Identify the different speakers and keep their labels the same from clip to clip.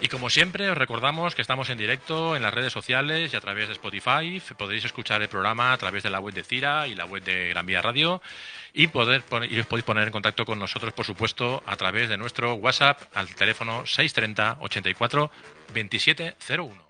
Speaker 1: Y como siempre, os recordamos que estamos en directo en las redes sociales y a través de Spotify. Podéis escuchar el programa a través de la web de CIRA y la web de Gran Vía Radio y os podéis poner en contacto con nosotros, por supuesto, a través de nuestro WhatsApp al teléfono 630 84 2701.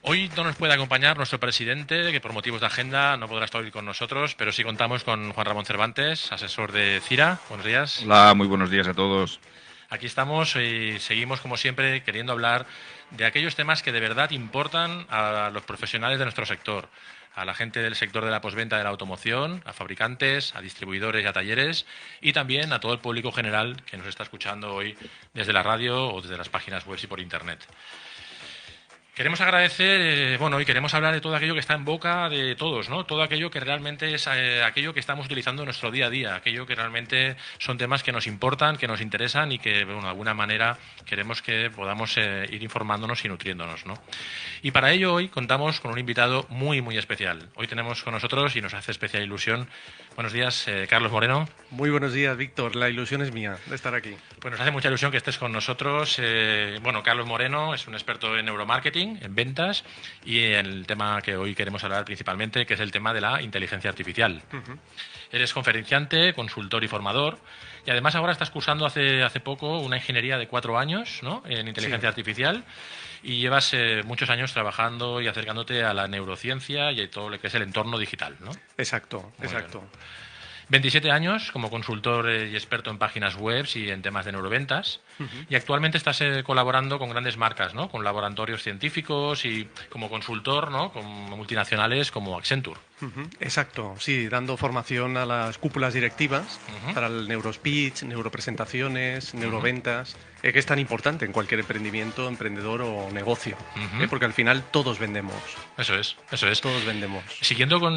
Speaker 1: Hoy no nos puede acompañar nuestro presidente, que por motivos de agenda no podrá estar hoy con nosotros, pero sí contamos con Juan Ramón Cervantes, asesor de CIRA. Buenos días.
Speaker 2: Hola, muy buenos días a todos.
Speaker 1: Aquí estamos y seguimos, como siempre, queriendo hablar de aquellos temas que de verdad importan a los profesionales de nuestro sector, a la gente del sector de la postventa de la automoción, a fabricantes, a distribuidores y a talleres, y también a todo el público general que nos está escuchando hoy desde la radio o desde las páginas web y por Internet. Queremos agradecer, y queremos hablar de todo aquello que está en boca de todos, ¿no? Todo aquello que realmente es aquello que estamos utilizando en nuestro día a día, aquello que realmente son temas que nos importan, que nos interesan y que, de alguna manera queremos que podamos ir informándonos y nutriéndonos, ¿no? Y para ello hoy contamos con un invitado muy, muy especial. Hoy tenemos con nosotros, y nos hace especial ilusión, buenos días, Carlos Moreno.
Speaker 3: Muy buenos días, Víctor. La ilusión es mía de estar aquí.
Speaker 1: Pues nos hace mucha ilusión que estés con nosotros. Carlos Moreno es un experto en neuromarketing, en ventas y en el tema que hoy queremos hablar principalmente, que es el tema de la inteligencia artificial. Eres conferenciante, consultor y formador y además ahora estás cursando hace poco una ingeniería de 4 años, ¿no?, en inteligencia artificial, y llevas muchos años trabajando y acercándote a la neurociencia y a todo lo que es el entorno digital, ¿no?
Speaker 3: Exacto.
Speaker 1: Muy bien. 27 años como consultor y experto en páginas web y en temas de neuroventas. Y actualmente estás colaborando con grandes marcas, ¿no?, con laboratorios científicos y como consultor, ¿no?, con multinacionales como Accenture.
Speaker 3: Exacto, sí, dando formación a las cúpulas directivas para el neurospeech, neuropresentaciones, neuroventas, que es tan importante en cualquier emprendimiento, emprendedor o negocio, porque al final todos vendemos.
Speaker 1: Eso es.
Speaker 3: Todos vendemos.
Speaker 1: Siguiendo con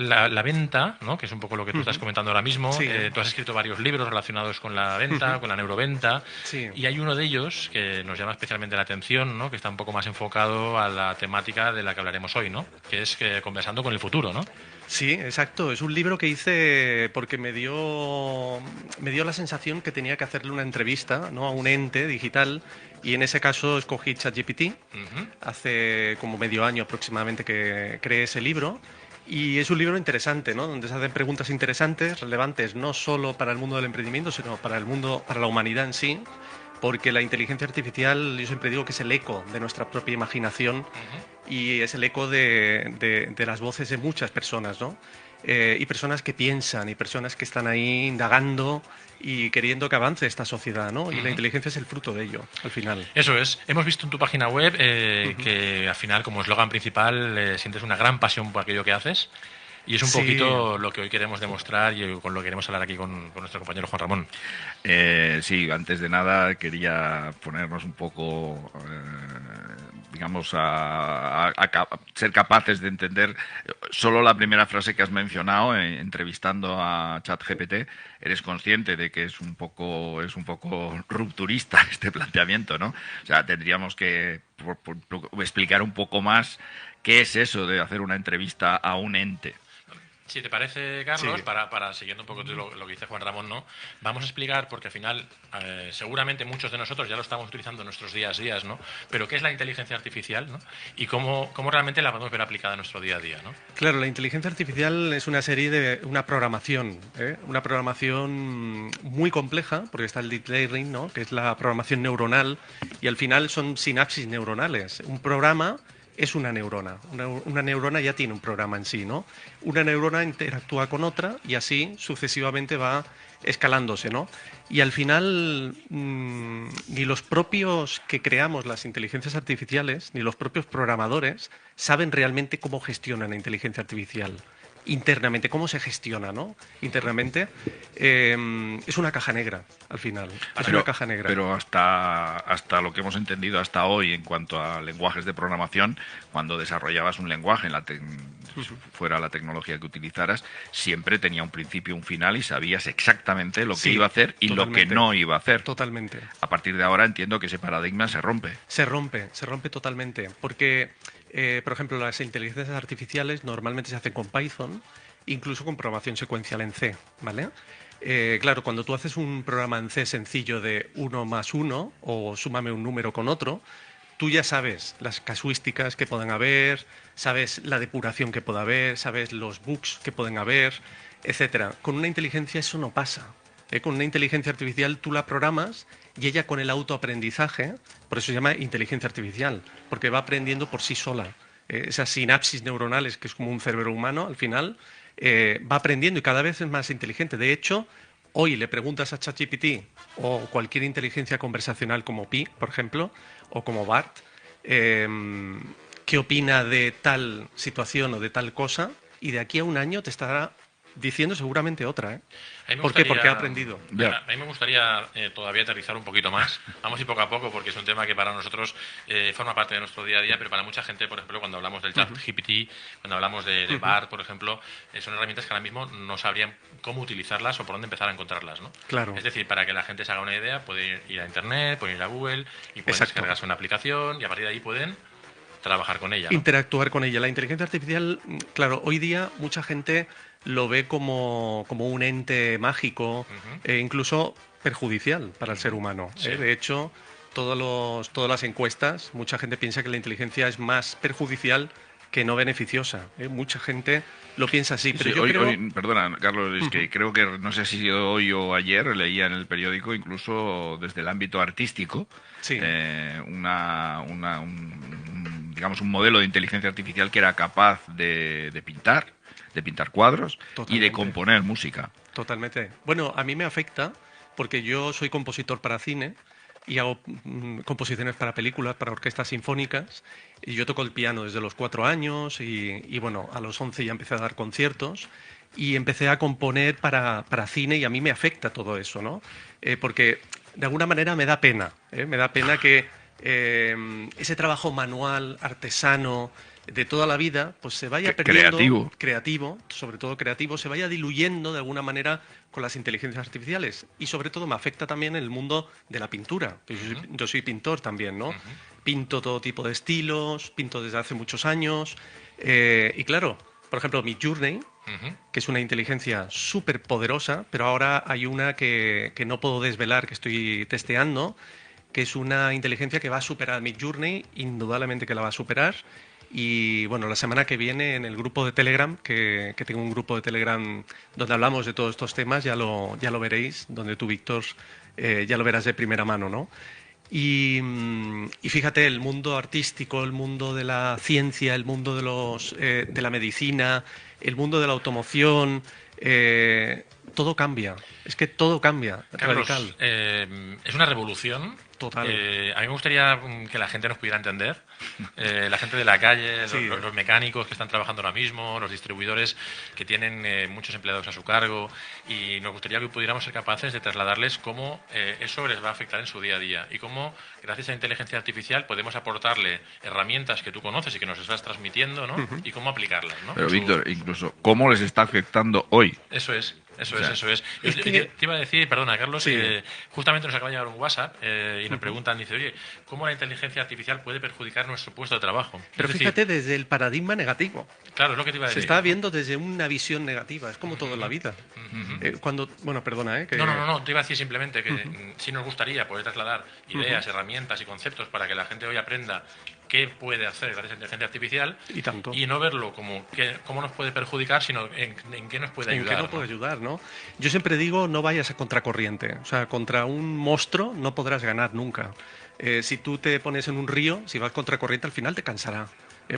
Speaker 1: la venta, ¿no?, que es un poco lo que tú estás comentando ahora mismo,
Speaker 3: Sí.
Speaker 1: tú has escrito varios libros relacionados con la venta, con la neuroventa,
Speaker 3: Sí.
Speaker 1: y hay uno de ellos que nos llama especialmente la atención, ¿no?, que está un poco más enfocado a la temática de la que hablaremos hoy, ¿no?, que es Conversando con el futuro, ¿no?
Speaker 3: Sí, exacto. Es un libro que hice porque me dio la sensación que tenía que hacerle una entrevista, ¿no?, a un ente digital, y en ese caso escogí ChatGPT. Hace como medio año aproximadamente que creé ese libro. Y es un libro interesante, ¿no?, donde se hacen preguntas interesantes, relevantes no solo para el mundo del emprendimiento, sino para el mundo, para la humanidad en sí, porque la inteligencia artificial, yo siempre digo que es el eco de nuestra propia imaginación y es el eco de las voces de muchas personas, ¿no? Y personas que piensan y personas que están ahí indagando y queriendo que avance esta sociedad, ¿no? Y la inteligencia es el fruto de ello, al final.
Speaker 1: Eso es. Hemos visto en tu página web que al final, como eslogan principal, sientes una gran pasión por aquello que haces. Y es un poquito lo que hoy queremos demostrar y con lo que queremos hablar aquí con nuestro compañero Juan Ramón.
Speaker 2: Sí, antes de nada quería ponernos un poco, digamos, a ser capaces de entender solo la primera frase que has mencionado entrevistando a ChatGPT. Eres consciente de que es un poco rupturista este planteamiento, ¿no? O sea, tendríamos que explicar un poco más qué es eso de hacer una entrevista a un ente.
Speaker 1: Si te parece, Carlos,
Speaker 3: Sí.
Speaker 1: para siguiendo un poco lo que dice Juan Ramón, ¿no?, vamos a explicar, porque al final seguramente muchos de nosotros ya lo estamos utilizando en nuestros días a días, ¿no?, pero qué es la inteligencia artificial, ¿no?, y cómo realmente la podemos ver aplicada en nuestro día a día, ¿no?
Speaker 3: Claro, la inteligencia artificial es una programación, una programación muy compleja, porque está el deep learning, ¿no?, que es la programación neuronal, y al final son sinapsis neuronales. Un programa es una neurona. Una neurona ya tiene un programa en sí, ¿no? Una neurona interactúa con otra y así sucesivamente va escalándose, ¿no? Y al final ni los propios que creamos las inteligencias artificiales, ni los propios programadores saben realmente cómo gestionan la inteligencia artificial internamente, cómo se gestiona, ¿no? Internamente es una caja negra, al final. Es una caja negra.
Speaker 2: Pero hasta lo que hemos entendido hasta hoy en cuanto a lenguajes de programación, cuando desarrollabas un lenguaje, fuera la tecnología que utilizaras, siempre tenía un principio, un final y sabías exactamente lo que iba a hacer y lo que no iba a hacer.
Speaker 3: Totalmente.
Speaker 2: A partir de ahora entiendo que ese paradigma se rompe.
Speaker 3: Se rompe totalmente, porque Por ejemplo, las inteligencias artificiales normalmente se hacen con Python, incluso con programación secuencial en C, ¿vale? Claro, cuando tú haces un programa en C sencillo de 1 más 1 o súmame un número con otro, tú ya sabes las casuísticas que puedan haber, sabes la depuración que pueda haber, sabes los bugs que pueden haber, etcétera. Con una inteligencia eso no pasa. Con una inteligencia artificial tú la programas y ella con el autoaprendizaje, por eso se llama inteligencia artificial, porque va aprendiendo por sí sola. Esas sinapsis neuronales, que es como un cerebro humano, al final va aprendiendo y cada vez es más inteligente. De hecho, hoy le preguntas a ChatGPT o cualquier inteligencia conversacional como Pi, por ejemplo, o como BART, qué opina de tal situación o de tal cosa, y de aquí a un año te estará diciendo seguramente otra. ¿Por qué? Porque ha aprendido.
Speaker 1: A mí me gustaría todavía aterrizar un poquito más. Vamos a ir poco a poco porque es un tema que para nosotros forma parte de nuestro día a día, pero para mucha gente, por ejemplo, cuando hablamos del ChatGPT, cuando hablamos de BART, por ejemplo, son herramientas que ahora mismo no sabrían cómo utilizarlas o por dónde empezar a encontrarlas, ¿no?
Speaker 3: Claro.
Speaker 1: Es decir, para que la gente se haga una idea, puede ir a Internet, puede ir a Google y pueden descargarse una aplicación y a partir de ahí pueden trabajar con ella, ¿no?
Speaker 3: Interactuar con ella. La inteligencia artificial, claro, hoy día mucha gente lo ve como un ente mágico e incluso perjudicial para el ser humano.
Speaker 1: Sí.
Speaker 3: De hecho, todas las encuestas, mucha gente piensa que la inteligencia es más perjudicial que no beneficiosa. Mucha gente lo piensa así, pero
Speaker 2: sí,
Speaker 3: yo creo...
Speaker 2: perdona, Carlos, es que creo que, no sé si hoy o ayer, leía en el periódico, incluso desde el ámbito artístico,
Speaker 3: Sí.
Speaker 2: digamos, un modelo de inteligencia artificial que era capaz de pintar cuadros y de componer música.
Speaker 3: Totalmente. Bueno, a mí me afecta porque yo soy compositor para cine y hago composiciones para películas, para orquestas sinfónicas, y yo toco el piano desde los 4 años y bueno, a los 11 ya empecé a dar conciertos y empecé a componer para cine y a mí me afecta todo eso, ¿no? Porque de alguna manera me da pena que ese trabajo manual, artesano, de toda la vida, pues se vaya perdiendo, creativo, sobre todo creativo, se vaya diluyendo de alguna manera con las inteligencias artificiales. Y sobre todo me afecta también el mundo de la pintura. Yo soy pintor también, ¿no? Pinto todo tipo de estilos, pinto desde hace muchos años. Y claro, por ejemplo, Midjourney, que es una inteligencia súper poderosa, pero ahora hay una que no puedo desvelar, que estoy testeando, que es una inteligencia que va a superar Midjourney, indudablemente que la va a superar. Y bueno, la semana que viene en el grupo de Telegram, que tengo un grupo de Telegram donde hablamos de todos estos temas, ya lo veréis, donde tú, Víctor, ya lo verás de primera mano, ¿no? Y fíjate, el mundo artístico, el mundo de la ciencia, el mundo de la medicina, el mundo de la automoción, todo cambia. Es que todo cambia,
Speaker 1: Carlos,
Speaker 3: radical.
Speaker 1: Es una revolución.
Speaker 3: Total.
Speaker 1: A mí me gustaría que la gente nos pudiera entender, la gente de la calle,
Speaker 3: Sí.
Speaker 1: los mecánicos que están trabajando ahora mismo, los distribuidores que tienen muchos empleados a su cargo, y nos gustaría que pudiéramos ser capaces de trasladarles cómo eso les va a afectar en su día a día y cómo, gracias a la inteligencia artificial, podemos aportarle herramientas que tú conoces y que nos estás transmitiendo, ¿no? Y cómo aplicarlas, ¿no?
Speaker 2: Pero, Víctor, incluso, ¿cómo les está afectando hoy?
Speaker 1: Eso es. Eso
Speaker 3: Es que...
Speaker 1: Te iba a decir, perdona, Carlos,
Speaker 3: Sí.
Speaker 1: justamente nos acaba de llegar un WhatsApp y nos preguntan, dice, oye, ¿cómo la inteligencia artificial puede perjudicar nuestro puesto de trabajo?
Speaker 3: Pero
Speaker 1: Es
Speaker 3: fíjate,
Speaker 1: decir,
Speaker 3: desde el paradigma negativo.
Speaker 1: claro, es lo que te iba a
Speaker 3: Se
Speaker 1: decir.
Speaker 3: está viendo desde una visión negativa, es como todo en la vida. Bueno, perdona, que...
Speaker 1: No, te iba a decir simplemente que sí nos gustaría poder trasladar ideas, herramientas y conceptos para que la gente hoy aprenda qué puede hacer gracias a la inteligencia artificial
Speaker 3: Y tanto.
Speaker 1: y no verlo como cómo nos puede perjudicar, sino en qué nos puede ayudar.
Speaker 3: ¿En qué no puede ayudar, no? Yo siempre digo, no vayas a contracorriente. O sea, contra un monstruo no podrás ganar nunca. Si tú te pones en un río, si vas contracorriente, al final te cansará.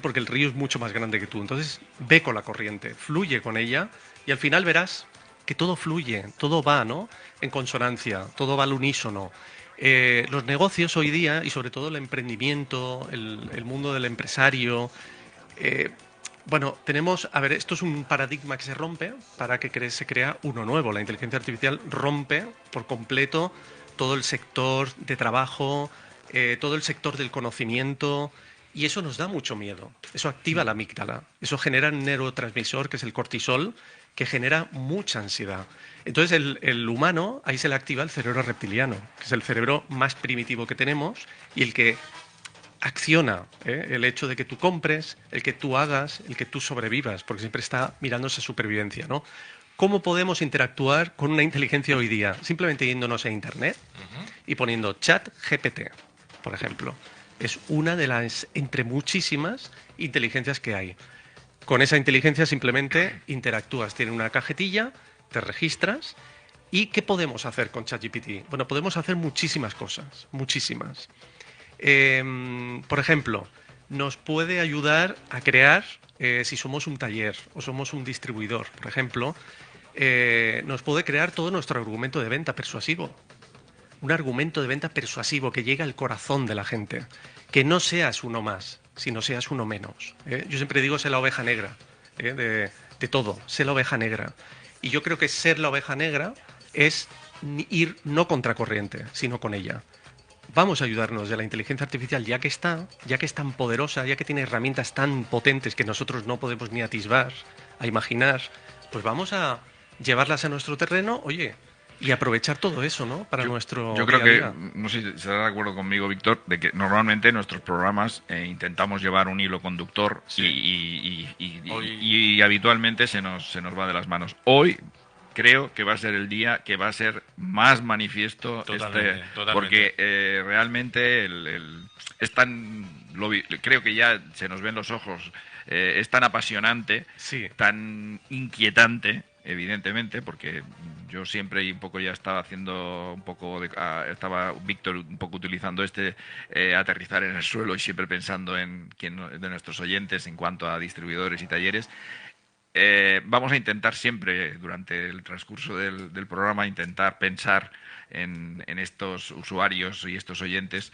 Speaker 3: Porque el río es mucho más grande que tú. Entonces, ve con la corriente, fluye con ella y al final verás que todo fluye, todo va, ¿no? En consonancia, todo va al unísono. Los negocios hoy día, y sobre todo el emprendimiento, el mundo del empresario, bueno, tenemos, a ver, esto es un paradigma que se rompe para que se crea uno nuevo. La inteligencia artificial rompe por completo todo el sector de trabajo, todo el sector del conocimiento, y eso nos da mucho miedo. Eso activa la amígdala, eso genera un neurotransmisor, que es el cortisol, que genera mucha ansiedad. Entonces, el humano, ahí se le activa el cerebro reptiliano, que es el cerebro más primitivo que tenemos y el que acciona el hecho de que tú compres, el que tú hagas, el que tú sobrevivas, porque siempre está mirando esa supervivencia, ¿no? ¿Cómo podemos interactuar con una inteligencia hoy día? Simplemente yéndonos a Internet y poniendo chat GPT, por ejemplo. Es una de las, entre muchísimas inteligencias que hay. Con esa inteligencia simplemente interactúas. Tiene una cajetilla, te registras. ¿Y qué podemos hacer con ChatGPT? Bueno, podemos hacer muchísimas cosas, muchísimas. Por ejemplo, nos puede ayudar a crear, si somos un taller o somos un distribuidor, por ejemplo, nos puede crear todo nuestro argumento de venta persuasivo. Un argumento de venta persuasivo que llegue al corazón de la gente. Que no seas uno más, sino seas uno menos. Yo siempre digo, sé la oveja negra, de todo, sé la oveja negra. Y yo creo que ser la oveja negra es ir no contracorriente, sino con ella. Vamos a ayudarnos de la inteligencia artificial, ya que es tan poderosa, ya que tiene herramientas tan potentes que nosotros no podemos ni atisbar, a imaginar, pues vamos a llevarlas a nuestro terreno, oye, y aprovechar todo eso, ¿no? Para nuestro
Speaker 2: Yo creo
Speaker 3: día a
Speaker 2: que,
Speaker 3: día.
Speaker 2: no sé si estarás de acuerdo conmigo, Víctor, de que normalmente en nuestros programas intentamos llevar un hilo conductor
Speaker 1: Sí.
Speaker 2: y habitualmente se nos va de las manos. Hoy creo que va a ser el día que va a ser más manifiesto
Speaker 1: Totalmente.
Speaker 2: porque realmente es tan creo que ya se nos ven los ojos, es tan apasionante,
Speaker 3: Sí.
Speaker 2: tan inquietante, evidentemente, porque yo siempre y un poco ya estaba haciendo un poco estaba Víctor un poco utilizando aterrizar en el suelo y siempre pensando en quién de nuestros oyentes en cuanto a distribuidores y talleres. Vamos a intentar siempre, durante el transcurso del programa, intentar pensar en estos usuarios y estos oyentes,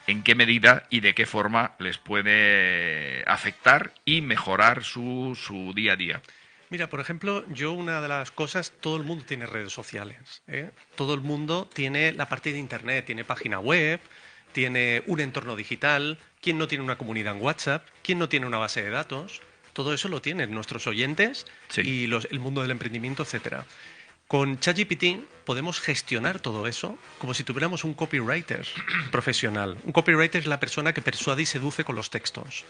Speaker 2: en qué medida y de qué forma les puede afectar y mejorar su día a día.
Speaker 3: Mira, por ejemplo, yo una de las cosas, todo el mundo tiene redes sociales, ¿eh? Todo el mundo tiene la parte de Internet, tiene página web, tiene un entorno digital. ¿Quién no tiene una comunidad en WhatsApp? ¿Quién no tiene una base de datos? Todo eso lo tienen nuestros oyentes
Speaker 2: Sí.
Speaker 3: y el mundo del emprendimiento, etcétera. Con ChatGPT podemos gestionar todo eso como si tuviéramos un copywriter profesional. Un copywriter es la persona que persuade y seduce con los textos.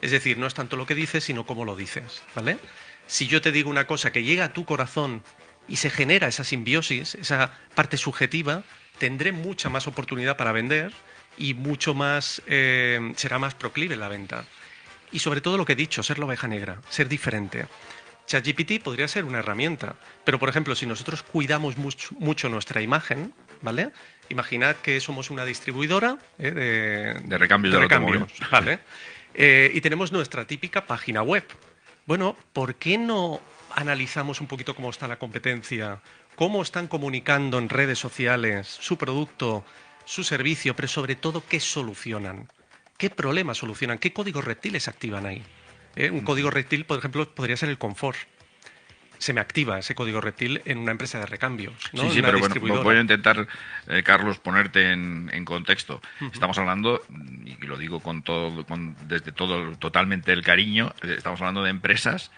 Speaker 3: Es decir, no es tanto lo que dices, sino cómo lo dices, ¿vale? Si yo te digo una cosa que llega a tu corazón y se genera esa simbiosis, esa parte subjetiva, tendré mucha más oportunidad para vender y mucho más, será más proclive la venta. Y sobre todo lo que he dicho, ser la oveja negra, ser diferente. ChatGPT podría ser una herramienta, pero por ejemplo, si nosotros cuidamos mucho nuestra imagen, ¿vale? Imaginad que somos una distribuidora
Speaker 2: De recambios del automóvil.
Speaker 3: ¿vale? Y tenemos nuestra típica página web. Bueno, ¿por qué no analizamos un poquito cómo está la competencia? ¿Cómo están comunicando en redes sociales su producto, su servicio, pero sobre todo qué solucionan? ¿Qué problemas solucionan? ¿Qué códigos reptiles activan ahí? Un código reptil, por ejemplo, podría ser el confort. Se me activa ese código reptil en una empresa de recambios, ¿no?
Speaker 2: Sí,
Speaker 3: En una
Speaker 2: pero bueno,
Speaker 3: distribuidora.
Speaker 2: voy a intentar, Carlos, ponerte en contexto.
Speaker 3: Ujú.
Speaker 2: Estamos hablando, y lo digo desde totalmente el cariño, estamos hablando de empresas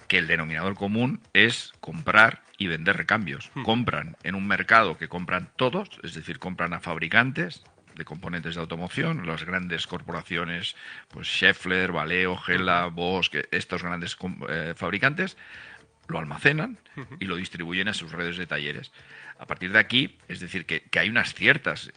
Speaker 2: que el denominador común es comprar y vender recambios. Compran en un mercado que compran todos, es decir, compran a fabricantes de componentes de automoción, las grandes corporaciones, pues Schaeffler, Valeo, Gela, Bosch, estos grandes fabricantes, lo almacenan y lo distribuyen a sus redes de talleres. A partir de aquí, es decir, que hay unas ciertas,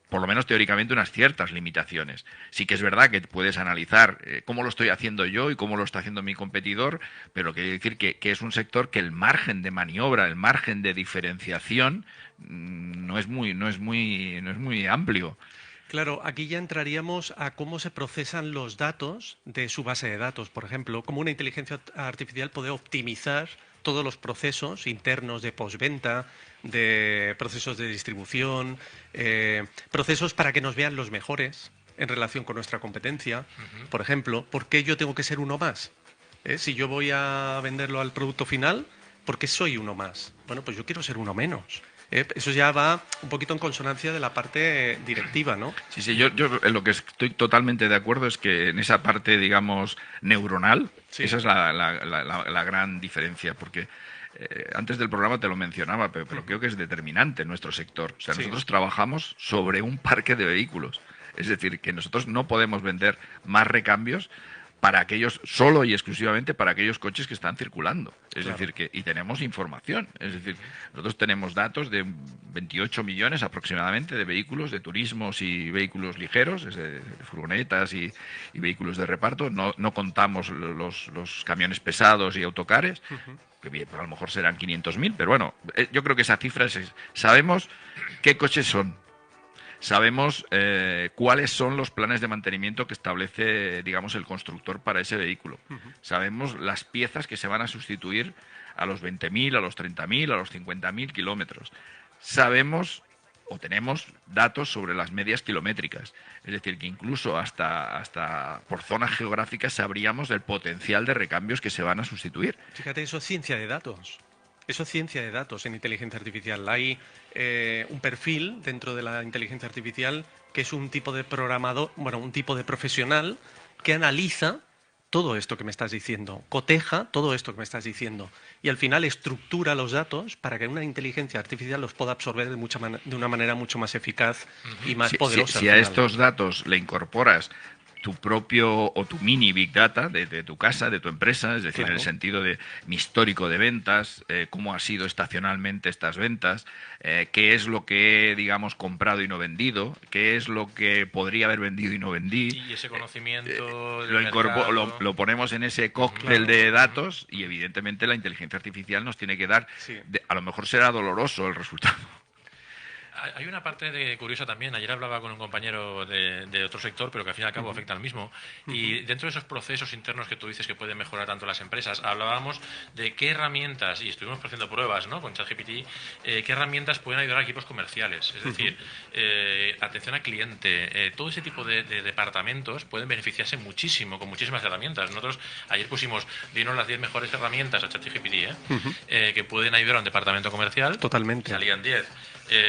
Speaker 2: por lo menos teóricamente, unas ciertas limitaciones. Sí que es verdad que puedes analizar cómo lo estoy haciendo yo y cómo lo está haciendo mi competidor, pero quiere decir que es un sector que el margen de maniobra, el margen de diferenciación no es muy amplio.
Speaker 3: Claro, aquí ya entraríamos a cómo se procesan los datos de su base de datos. Por ejemplo, cómo una inteligencia artificial puede optimizar todos los procesos internos de postventa, de procesos de distribución, procesos para que nos vean los mejores en relación con nuestra competencia. Por ejemplo, ¿por qué yo tengo que ser uno más? Si yo voy a venderlo al producto final, ¿por qué soy uno más? Bueno, pues yo quiero ser uno menos. Eso ya va un poquito en consonancia de la parte directiva, ¿no?
Speaker 2: Sí, yo en lo que estoy totalmente de acuerdo es que en esa parte, digamos, neuronal,
Speaker 3: Sí.
Speaker 2: esa es la gran diferencia, porque antes del programa te lo mencionaba, pero creo que es determinante en nuestro sector. O sea,
Speaker 3: Sí.
Speaker 2: nosotros trabajamos sobre un parque de vehículos. Es decir, que nosotros no podemos vender más recambios para aquellos, solo y exclusivamente para aquellos coches que están circulando. Es decir, que y tenemos información. Es decir, nosotros tenemos datos de 28 millones aproximadamente de vehículos, de turismos y vehículos ligeros, es de furgonetas y vehículos de reparto. No contamos los camiones pesados y autocares, que bien, a lo mejor serán 500.000, pero bueno, yo creo que esa cifra sabemos qué coches son. Sabemos cuáles son los planes de mantenimiento que establece, digamos, el constructor para ese vehículo. Sabemos las piezas que se van a sustituir a los 20.000, a los 30.000, a los 50.000 kilómetros. Sabemos o tenemos datos sobre las medias kilométricas. Es decir, que incluso hasta por zonas geográficas sabríamos del potencial de recambios que se van a sustituir.
Speaker 3: Fíjate, eso es ciencia de datos. Eso es ciencia de datos en inteligencia artificial. Hay un perfil dentro de la inteligencia artificial que es un tipo de programador, bueno, un tipo de profesional que analiza todo esto que me estás diciendo, coteja todo esto que me estás diciendo y al final estructura los datos para que una inteligencia artificial los pueda absorber de una manera mucho más eficaz y más poderosa.
Speaker 2: Si a estos datos le incorporas tu propio o tu mini Big Data de tu casa, de tu empresa, es decir, en el sentido de mi histórico de ventas, cómo ha sido estacionalmente estas ventas, qué es lo que he, digamos, comprado y no vendido, qué es lo que podría haber vendido y no vendí.
Speaker 1: Y ese conocimiento
Speaker 2: lo ponemos en ese cóctel de datos y evidentemente la inteligencia artificial nos tiene que dar, a lo mejor será doloroso el resultado.
Speaker 1: Hay una parte curiosa también. Ayer hablaba con un compañero de otro sector, pero que al fin y al cabo afecta al mismo. Y dentro de esos procesos internos que tú dices que pueden mejorar tanto las empresas, hablábamos de qué herramientas, y estuvimos haciendo pruebas, ¿no?, con ChatGPT, qué herramientas pueden ayudar a equipos comerciales. Es decir, atención al cliente. Todo ese tipo de departamentos pueden beneficiarse muchísimo con muchísimas herramientas. Nosotros ayer dinos las 10 mejores herramientas a ChatGPT que pueden ayudar a un departamento comercial.
Speaker 3: Totalmente.
Speaker 1: Salían 10.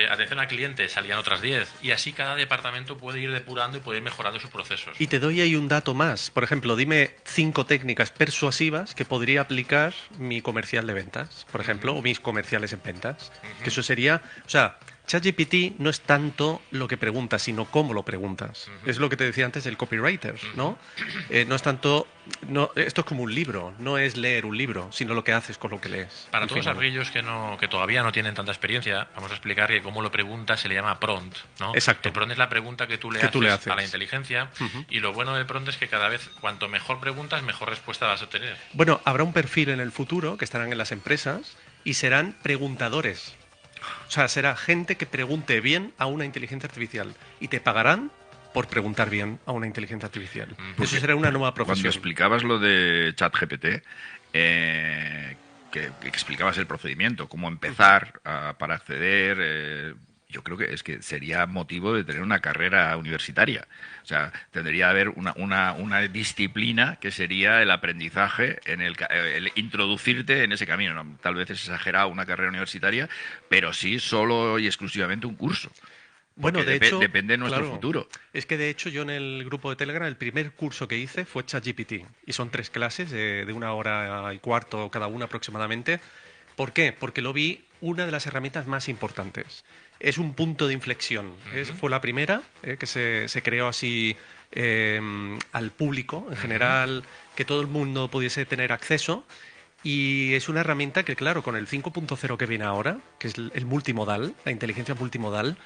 Speaker 1: Atención al cliente, salían otras 10. Y así cada departamento puede ir depurando y puede ir mejorando sus procesos.
Speaker 3: Y te doy ahí un dato más. Por ejemplo, dime 5 técnicas persuasivas que podría aplicar mi comercial de ventas, por ejemplo, o mis comerciales en ventas. Que eso sería... O sea, ChatGPT no es tanto lo que preguntas, sino cómo lo preguntas. Es lo que te decía antes del copywriter, ¿no? No es tanto... esto es como un libro, no es leer un libro, sino lo que haces con lo que lees.
Speaker 1: Para todos aquellos que todavía no tienen tanta experiencia, vamos a explicar que cómo lo preguntas se le llama prompt, ¿no?
Speaker 3: Exacto.
Speaker 1: El prompt es la pregunta que tú le haces a la inteligencia y lo bueno del prompt es que cada vez cuanto mejor preguntas, mejor respuesta vas a obtener.
Speaker 3: Bueno, habrá un perfil en el futuro que estarán en las empresas y serán preguntadores. O sea, será gente que pregunte bien a una inteligencia artificial y te pagarán por preguntar bien a una inteligencia artificial. Eso será una nueva profesión.
Speaker 2: Cuando explicabas lo de ChatGPT, que explicabas el procedimiento, cómo empezar para acceder, yo creo que sería motivo de tener una carrera universitaria. O sea, tendría que haber una disciplina que sería el aprendizaje, el introducirte en ese camino. ¿No? Tal vez es exagerado una carrera universitaria, pero sí solo y exclusivamente un curso.
Speaker 3: Bueno, de hecho,
Speaker 2: depende de nuestro futuro.
Speaker 3: Es que de hecho yo en el grupo de Telegram el primer curso que hice fue ChatGPT y son 3 clases de 1 hora y cuarto cada una aproximadamente. ¿Por qué? Porque lo vi una de las herramientas más importantes. Es un punto de inflexión. Fue la primera que se creó así al público en general, que todo el mundo pudiese tener acceso. Y es una herramienta que, claro, con el 5.0 que viene ahora, que es el multimodal, la inteligencia multimodal,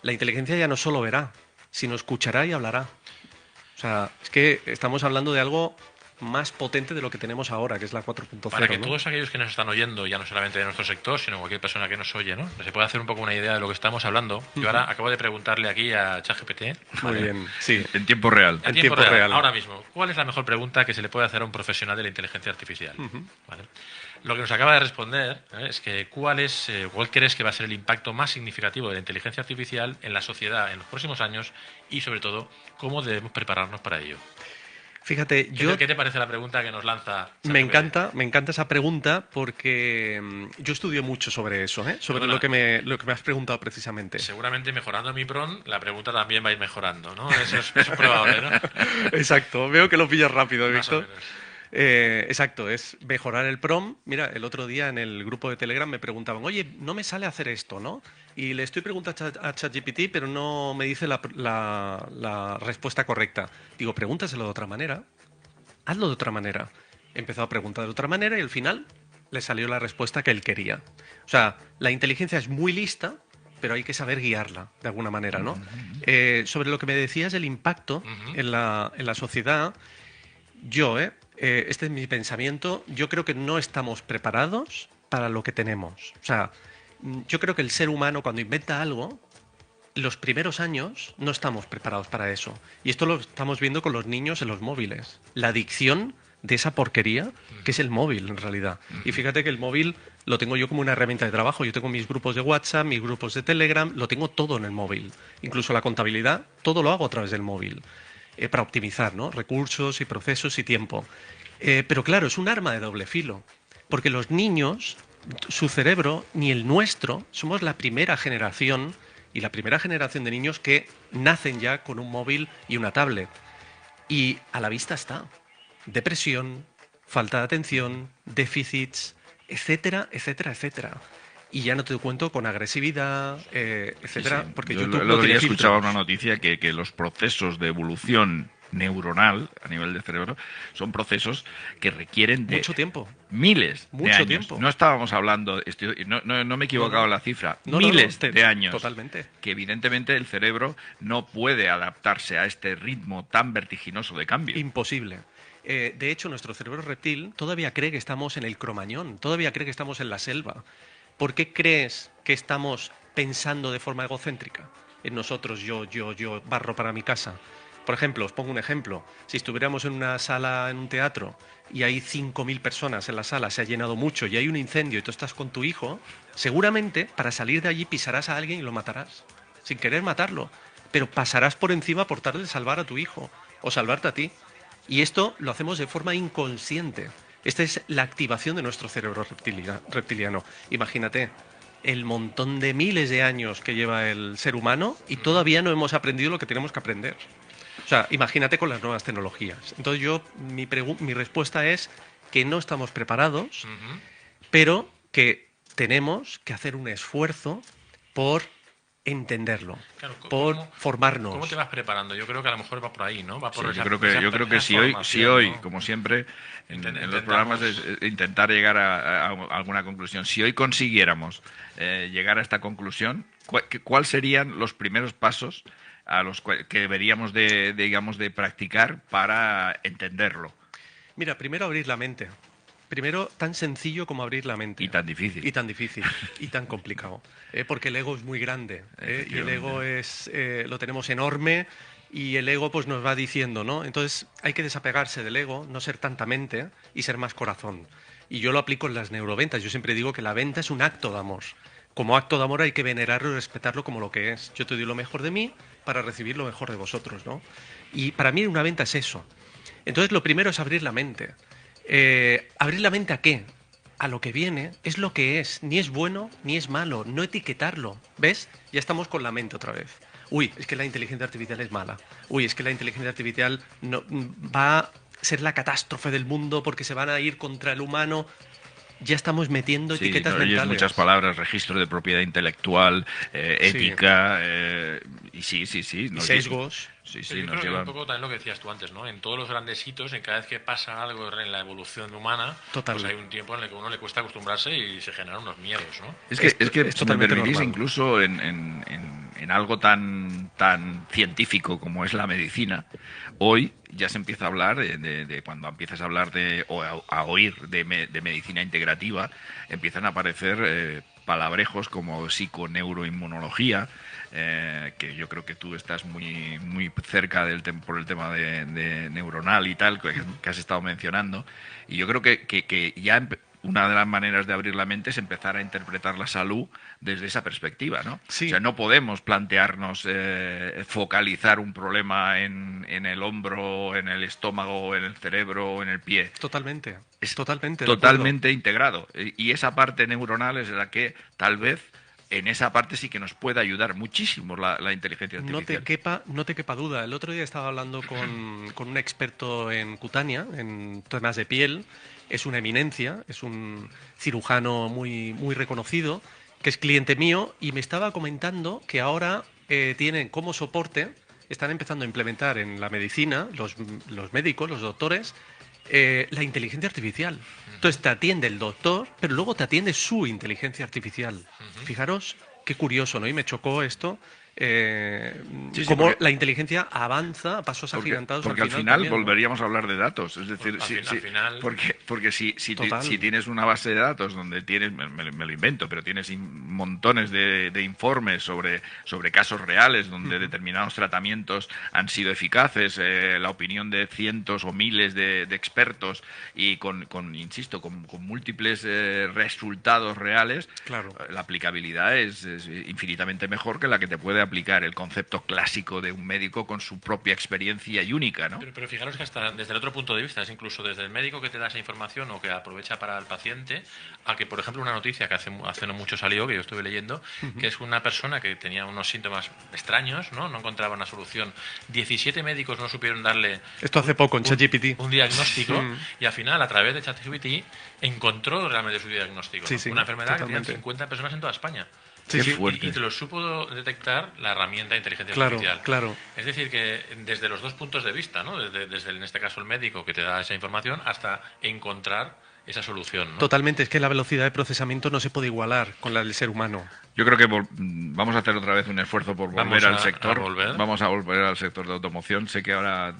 Speaker 3: la inteligencia ya no solo verá, sino escuchará y hablará. O sea, es que estamos hablando de algo más potente de lo que tenemos ahora, que es la 4.0.
Speaker 1: Para que todos aquellos que nos están oyendo, ya no solamente de nuestro sector, sino cualquier persona que nos oye, ¿no?, se pueda hacer un poco una idea de lo que estamos hablando. Yo ahora acabo de preguntarle aquí a ChatGPT.
Speaker 3: Muy bien, sí.
Speaker 2: En tiempo real.
Speaker 1: En tiempo real. Ahora mismo, ¿cuál es la mejor pregunta que se le puede hacer a un profesional de la inteligencia artificial? ¿Vale? Lo que nos acaba de responder es que ¿cuál crees que va a ser el impacto más significativo de la inteligencia artificial en la sociedad en los próximos años y, sobre todo, cómo debemos prepararnos para ello?
Speaker 3: Fíjate,
Speaker 1: ¿Qué te parece la pregunta que nos lanza?
Speaker 3: Me encanta esa pregunta porque yo estudio mucho sobre eso, sobre lo que me has preguntado precisamente.
Speaker 1: Seguramente mejorando mi prompt, la pregunta también va a ir mejorando, ¿no? Eso es probable, ¿no?
Speaker 3: Exacto, veo que lo pillas rápido, Víctor. Exacto, es mejorar el PROM. Mira, el otro día en el grupo de Telegram me preguntaban, oye, no me sale hacer esto, ¿no? Y le estoy preguntando a ChatGPT, pero no me dice la respuesta correcta. Digo, pregúntaselo de otra manera, hazlo de otra manera. Empezó a preguntar de otra manera y al final le salió la respuesta que él quería. O sea, la inteligencia es muy lista, pero hay que saber guiarla de alguna manera, ¿no? Sobre lo que me decías, el impacto en la sociedad, este es mi pensamiento, yo creo que no estamos preparados para lo que tenemos. O sea, yo creo que el ser humano cuando inventa algo, los primeros años no estamos preparados para eso. Y esto lo estamos viendo con los niños en los móviles. La adicción de esa porquería que es el móvil en realidad. Y fíjate que el móvil lo tengo yo como una herramienta de trabajo. Yo tengo mis grupos de WhatsApp, mis grupos de Telegram, lo tengo todo en el móvil. Incluso la contabilidad, todo lo hago a través del móvil. Para optimizar, ¿no? Recursos y procesos y tiempo. Pero claro, es un arma de doble filo. Porque los niños, su cerebro, ni el nuestro, somos la primera generación y la primera generación de niños que nacen ya con un móvil y una tablet. Y a la vista está. Depresión, falta de atención, déficits, etcétera, etcétera, etcétera. Y ya no te cuento con agresividad, etcétera,
Speaker 2: Sí, sí.
Speaker 3: porque
Speaker 2: Yo
Speaker 3: YouTube
Speaker 2: el
Speaker 3: no
Speaker 2: otro día
Speaker 3: tiene
Speaker 2: escuchaba
Speaker 3: filtros.
Speaker 2: una noticia que los procesos de evolución neuronal a nivel del cerebro son procesos que requieren de
Speaker 3: Mucho tiempo,
Speaker 2: miles de
Speaker 3: mucho
Speaker 2: años.
Speaker 3: tiempo.
Speaker 2: No estábamos hablando, no me he
Speaker 3: No,
Speaker 2: equivocado
Speaker 3: no,
Speaker 2: en la cifra,
Speaker 3: no,
Speaker 2: miles de años.
Speaker 3: totalmente.
Speaker 2: Que evidentemente el cerebro no puede adaptarse a este ritmo tan vertiginoso de cambio.
Speaker 3: Imposible. De hecho, nuestro cerebro reptil todavía cree que estamos en el Cromañón, todavía cree que estamos en la selva. ¿Por qué crees que estamos pensando de forma egocéntrica? En nosotros, yo, barro para mi casa. Por ejemplo, os pongo un ejemplo. Si estuviéramos en una sala, en un teatro, y hay 5.000 personas en la sala, se ha llenado mucho y hay un incendio y tú estás con tu hijo, seguramente para salir de allí pisarás a alguien y lo matarás, sin querer matarlo. Pero pasarás por encima por tal de salvar a tu hijo o salvarte a ti. Y esto lo hacemos de forma inconsciente. Esta es la activación de nuestro cerebro reptiliano. Imagínate el montón de miles de años que lleva el ser humano y todavía no hemos aprendido lo que tenemos que aprender. O sea, imagínate con las nuevas tecnologías. Entonces mi respuesta es que no estamos preparados, pero que tenemos que hacer un esfuerzo por entenderlo,
Speaker 1: Claro,
Speaker 3: por formarnos.
Speaker 1: ¿Cómo te vas preparando? Yo creo que a lo mejor va por ahí, ¿no? Va por
Speaker 2: Sí,
Speaker 1: esa,
Speaker 2: yo creo que
Speaker 1: esa
Speaker 2: si hoy,
Speaker 1: formación, ¿no?
Speaker 2: como siempre, en los
Speaker 1: Intentamos-
Speaker 2: programas es intentar llegar a alguna conclusión. Si hoy consiguiéramos llegar a esta conclusión, ¿cuáles serían los primeros pasos a los que deberíamos digamos, de practicar para entenderlo?
Speaker 3: Mira, primero abrir la mente. Primero, tan sencillo como abrir la mente.
Speaker 2: Y tan difícil.
Speaker 3: Y tan difícil. Y tan complicado. Porque el ego es muy grande. Y el ego lo tenemos enorme y el ego pues nos va diciendo, ¿no? Entonces hay que desapegarse del ego, no ser tanta mente y ser más corazón. Y yo lo aplico en las neuroventas. Yo siempre digo que la venta es un acto de amor. Como acto de amor hay que venerarlo y respetarlo como lo que es. Yo te doy lo mejor de mí para recibir lo mejor de vosotros, ¿no? Y para mí una venta es eso. Entonces lo primero es abrir la mente. ¿Abrir la mente a qué? A lo que viene, es lo que es, ni es bueno ni es malo, no etiquetarlo. ¿Ves? Ya estamos con la mente otra vez. Uy, es que la inteligencia artificial es mala. Uy, es que la inteligencia artificial no, va a ser la catástrofe del mundo porque se van a ir contra el humano. Ya estamos metiendo
Speaker 2: Sí,
Speaker 3: etiquetas
Speaker 2: oyes
Speaker 3: mentales.
Speaker 2: muchas palabras, registro de propiedad intelectual, ética, y sí.
Speaker 3: Y
Speaker 2: nos-
Speaker 3: sesgos.
Speaker 2: Sí,
Speaker 1: Pero
Speaker 2: sí,
Speaker 1: yo
Speaker 2: nos
Speaker 1: creo que
Speaker 2: llevan...
Speaker 1: un poco también lo que decías tú antes, ¿no? En todos los grandes hitos, en cada vez que pasa algo en la evolución humana,
Speaker 3: Total.
Speaker 1: pues hay un tiempo en el que a uno le cuesta acostumbrarse y se generan unos miedos, ¿no?
Speaker 2: Es que,
Speaker 3: Es
Speaker 2: si me
Speaker 3: totalmente
Speaker 2: permitís,
Speaker 3: normal.
Speaker 2: incluso en algo tan científico como es la medicina, hoy ya se empieza a hablar de cuando empiezas a hablar a oír de medicina integrativa, empiezan a aparecer palabrejos como psiconeuroinmunología, que yo creo que tú estás muy cerca por el tema de neuronal y tal, que has estado mencionando, y yo creo que ya una de las maneras de abrir la mente es empezar a interpretar la salud desde esa perspectiva, ¿no?
Speaker 3: Sí.
Speaker 2: O sea, no podemos plantearnos focalizar un problema en el hombro, en el estómago, en el cerebro o en el pie.
Speaker 3: Totalmente.
Speaker 2: Es
Speaker 3: Totalmente. de acuerdo.
Speaker 2: totalmente integrado. Y esa parte neuronal es la que tal vez en esa parte sí que nos puede ayudar muchísimo la inteligencia artificial.
Speaker 3: No te quepa duda. El otro día estaba hablando con un experto en cutánea, en temas de piel. Es una eminencia, es un cirujano muy, muy reconocido, que es cliente mío, y me estaba comentando que ahora tienen como soporte, están empezando a implementar en la medicina, los médicos, los doctores, la inteligencia artificial. Entonces te atiende el doctor, pero luego te atiende su inteligencia artificial. Fijaros qué curioso, ¿no? Y me chocó esto. Cómo
Speaker 2: porque
Speaker 3: la inteligencia avanza a pasos agigantados.
Speaker 2: Porque al final
Speaker 3: también, ¿no?
Speaker 2: volveríamos a hablar de datos. Es decir,
Speaker 1: Al final...
Speaker 2: porque si tienes una base de datos donde tienes, me lo invento, pero tienes montones de informes sobre casos reales donde determinados tratamientos han sido eficaces, la opinión de cientos o miles de expertos y insisto, con múltiples resultados reales,
Speaker 3: claro,
Speaker 2: la aplicabilidad es infinitamente mejor que la que te puede aplicar el concepto clásico de un médico con su propia experiencia y única, ¿no?
Speaker 1: Pero fijaros que hasta desde el otro punto de vista, es incluso desde el médico que te da esa información o que aprovecha para el paciente, a que, por ejemplo, una noticia que hace no mucho salió, que yo estuve leyendo, que es una persona que tenía unos síntomas extraños, ¿no? No encontraba una solución. 17 médicos no supieron darle...
Speaker 3: Esto hace poco en ChatGPT.
Speaker 1: Un diagnóstico, y al final, a través de ChatGPT, encontró realmente su diagnóstico.
Speaker 3: Sí, sí,
Speaker 1: una enfermedad
Speaker 3: totalmente.
Speaker 1: que tenían 50 personas en toda España.
Speaker 3: Sí, sí.
Speaker 1: Y te lo supo detectar la herramienta de inteligencia artificial.
Speaker 3: Claro.
Speaker 1: Es decir, que desde los dos puntos de vista, ¿no? Desde en este caso el médico que te da esa información hasta encontrar esa solución, ¿no?
Speaker 3: Totalmente, es que la velocidad de procesamiento no se puede igualar con la del ser humano.
Speaker 2: Yo creo que vamos a hacer otra vez un esforzo por volver al sector. Vamos a volver al sector de automoción. Sé que ahora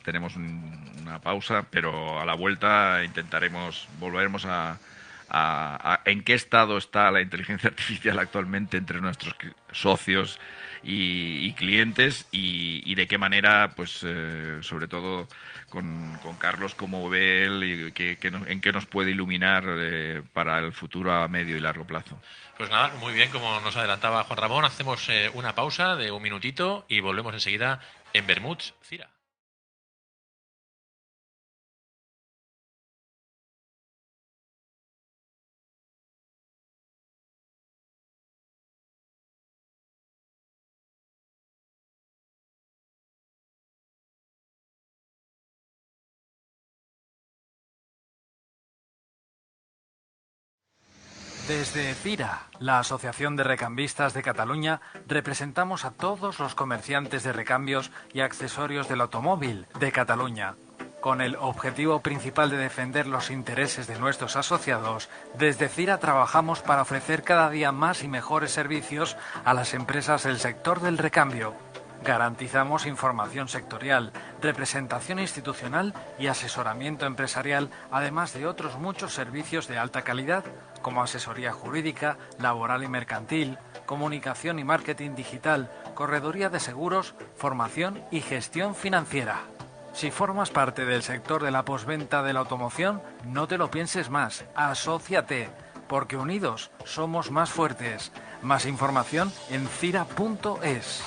Speaker 2: tenemos una pausa, pero a la vuelta volveremos a en qué estado está la inteligencia artificial actualmente entre nuestros socios y clientes y de qué manera, pues sobre todo con Carlos, cómo ve él y en qué nos puede iluminar para el futuro a medio y largo plazo.
Speaker 1: Pues nada, muy bien, como nos adelantaba Juan Ramón, hacemos una pausa de un minutito y volvemos enseguida en Bermuds Cira.
Speaker 4: Desde CIRA, la Asociación de Recambistas de Cataluña, representamos a todos los comerciantes de recambios y accesorios del automóvil de Cataluña. Con el objetivo principal de defender los intereses de nuestros asociados, desde CIRA trabajamos para ofrecer cada día más y mejores servicios a las empresas del sector del recambio. Garantizamos información sectorial, representación institucional y asesoramiento empresarial, además de otros muchos servicios de alta calidad, como asesoría jurídica, laboral y mercantil, comunicación y marketing digital, correduría de seguros, formación y gestión financiera. Si formas parte del sector de la postventa de la automoción, no te lo pienses más, asóciate, porque unidos somos más fuertes. Más información en cira.es.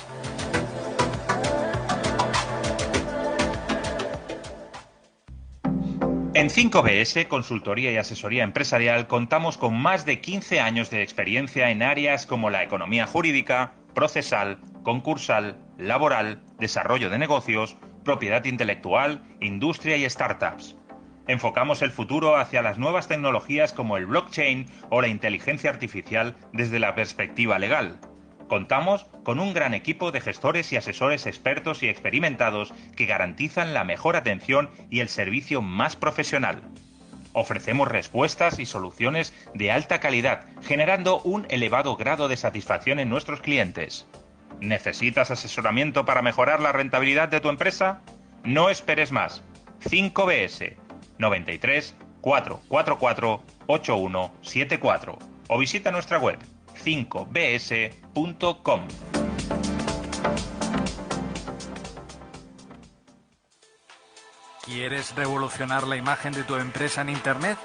Speaker 5: En 5BS, Consultoría y Asesoría Empresarial, contamos con más de 15 años de experiencia en áreas como la economía jurídica, procesal, concursal, laboral, desarrollo de negocios, propiedad intelectual, industria y startups. Enfocamos el futuro hacia las nuevas tecnologías como el blockchain o la inteligencia artificial desde la perspectiva legal. Contamos con un gran equipo de gestores y asesores expertos y experimentados que garantizan la mejor atención y el servicio más profesional. Ofrecemos respuestas y soluciones de alta calidad, generando un elevado grado de satisfacción en nuestros clientes. ¿Necesitas asesoramiento para mejorar la rentabilidad de tu empresa? No esperes más. 5BS 93 444 8174 o visita nuestra web 5bs.com.
Speaker 4: ¿Quieres revolucionar la imagen de tu empresa en Internet?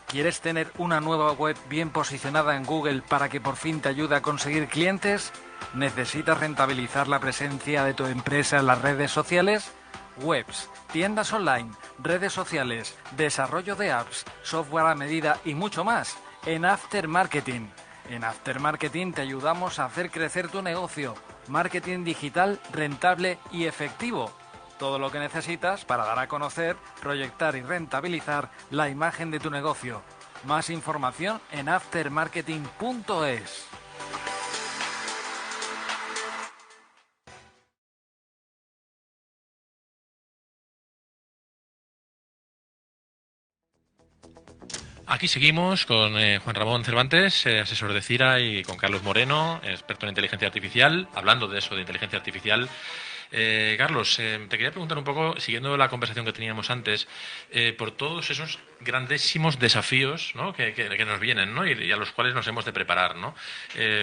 Speaker 4: ¿Quieres tener una nueva web bien posicionada en Google para que por fin te ayude a conseguir clientes? ¿Necesitas rentabilizar la presencia de tu empresa en las redes sociales? Webs, tiendas online, redes sociales, desarrollo de apps, software a medida y mucho más en After Marketing. En Aftermarketing te ayudamos a hacer crecer tu negocio. Marketing digital rentable y efectivo. Todo lo que necesitas para dar a conocer, proyectar y rentabilizar la imagen de tu negocio. Más información en aftermarketing.es.
Speaker 1: Aquí seguimos con Juan Ramón Cervantes, asesor de CIRA, y con Carlos Moreno, experto en inteligencia artificial, hablando de eso, de inteligencia artificial. Carlos, te quería preguntar un poco, siguiendo la conversación que teníamos antes, por todos esos grandísimos desafíos, ¿no?, que nos vienen, ¿no?, y a los cuales nos hemos de preparar, ¿no?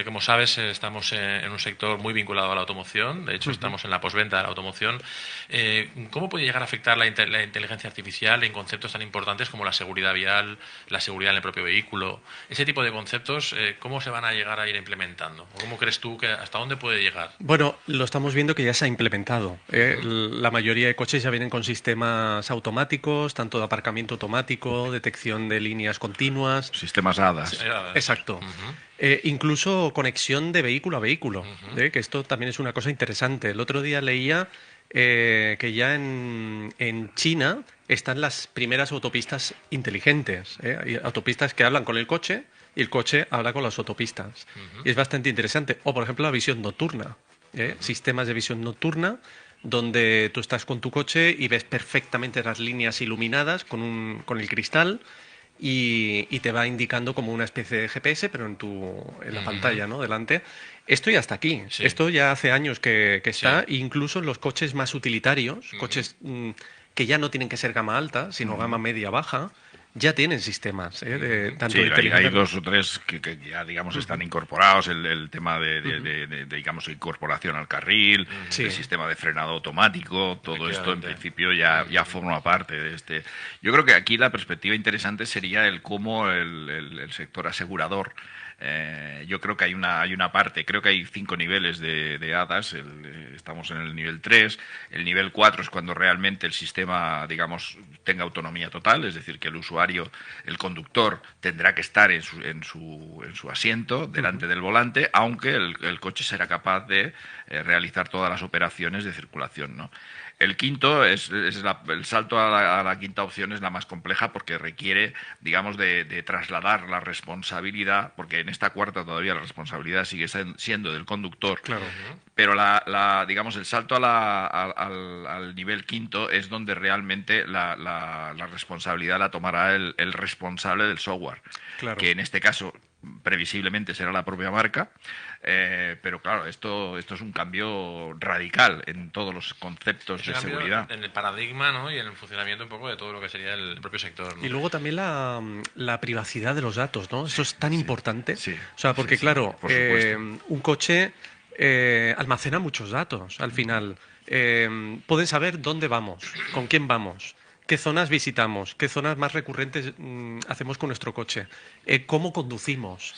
Speaker 1: Como sabes, estamos en un sector muy vinculado a la automoción. De hecho, estamos en la posventa de la automoción. ¿Cómo puede llegar a afectar la inteligencia artificial en conceptos tan importantes como la seguridad vial, la seguridad en el propio vehículo? Ese tipo de conceptos, ¿cómo se van a llegar a ir implementando? ¿O cómo crees tú que hasta dónde puede llegar?
Speaker 3: Bueno, lo estamos viendo que ya se ha implementado. La mayoría de coches ya vienen con sistemas automáticos, tanto de aparcamiento automático, detección de líneas continuas.
Speaker 2: Sistemas ADAS.
Speaker 3: Exacto. Incluso conexión de vehículo a vehículo, que esto también es una cosa interesante. El otro día leía que ya en China están las primeras autopistas inteligentes, hay autopistas que hablan con el coche y el coche habla con las autopistas. Y es bastante interesante. O, por ejemplo, la visión nocturna. Sistemas de visión nocturna donde tú estás con tu coche y ves perfectamente las líneas iluminadas con el cristal y te va indicando como una especie de GPS, pero en la pantalla, ¿no?, delante. Esto ya está aquí.
Speaker 1: Sí.
Speaker 3: Esto ya hace años que está,
Speaker 1: Sí.
Speaker 3: incluso en los coches más utilitarios, coches que ya no tienen que ser gama alta, sino gama media-baja, ya tienen sistemas, tanto
Speaker 2: Sí,
Speaker 3: de
Speaker 2: hay
Speaker 3: inteligencia.
Speaker 2: 2 o 3 que ya, digamos, están incorporados. El tema de, digamos, incorporación al carril,
Speaker 3: Sí.
Speaker 2: el sistema de frenado automático, todo esto en
Speaker 1: Efectivamente.
Speaker 2: principio ya forma parte de este. Yo creo que aquí la perspectiva interesante sería el cómo el sector asegurador. Yo creo que hay una parte, creo que hay 5 niveles de ADAS, estamos en el nivel 3, el nivel 4 es cuando realmente el sistema, digamos, tenga autonomía total, es decir, que el usuario, el conductor, tendrá que estar en su asiento, delante del volante, aunque el coche será capaz de realizar todas las operaciones de circulación, ¿no? El quinto el salto a la quinta opción es la más compleja porque requiere, digamos, de trasladar la responsabilidad, porque en esta cuarta todavía la responsabilidad sigue siendo del conductor.
Speaker 3: Claro.
Speaker 2: Pero digamos, el salto al nivel quinto es donde realmente la responsabilidad la tomará el responsable del software,
Speaker 3: Claro.
Speaker 2: que en este caso previsiblemente será la propia marca, pero claro, esto es un cambio radical en todos los conceptos
Speaker 1: Es
Speaker 2: de
Speaker 1: un cambio
Speaker 2: seguridad.
Speaker 1: en el paradigma, ¿no?, y en el funcionamiento un poco de todo lo que sería el propio sector, ¿no?
Speaker 3: Y luego también la privacidad de los datos, ¿no? Eso es tan importante.
Speaker 2: sí,
Speaker 3: O sea, porque
Speaker 2: sí,
Speaker 3: claro,
Speaker 2: por supuesto.
Speaker 3: un coche almacena muchos datos al final. Pueden saber dónde vamos, con quién vamos, qué zonas visitamos, qué zonas más recurrentes hacemos con nuestro coche, cómo conducimos,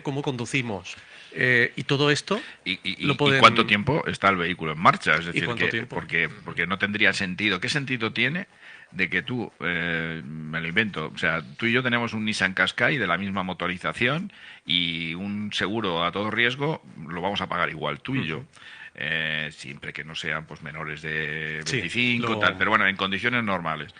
Speaker 3: cómo conducimos. Y todo esto
Speaker 2: ¿Y
Speaker 3: lo pueden...
Speaker 2: cuánto tiempo está el vehículo en marcha? Es decir,
Speaker 3: cuánto tiempo?
Speaker 2: porque no tendría sentido. ¿Qué sentido tiene de que tú, me lo invento, o sea, tú y yo tenemos un Nissan Qashqai de la misma motorización y un seguro a todo riesgo lo vamos a pagar igual, tú y yo? Siempre que no sean pues menores de
Speaker 3: Sí,
Speaker 2: 25, tal, pero bueno, en condiciones normales.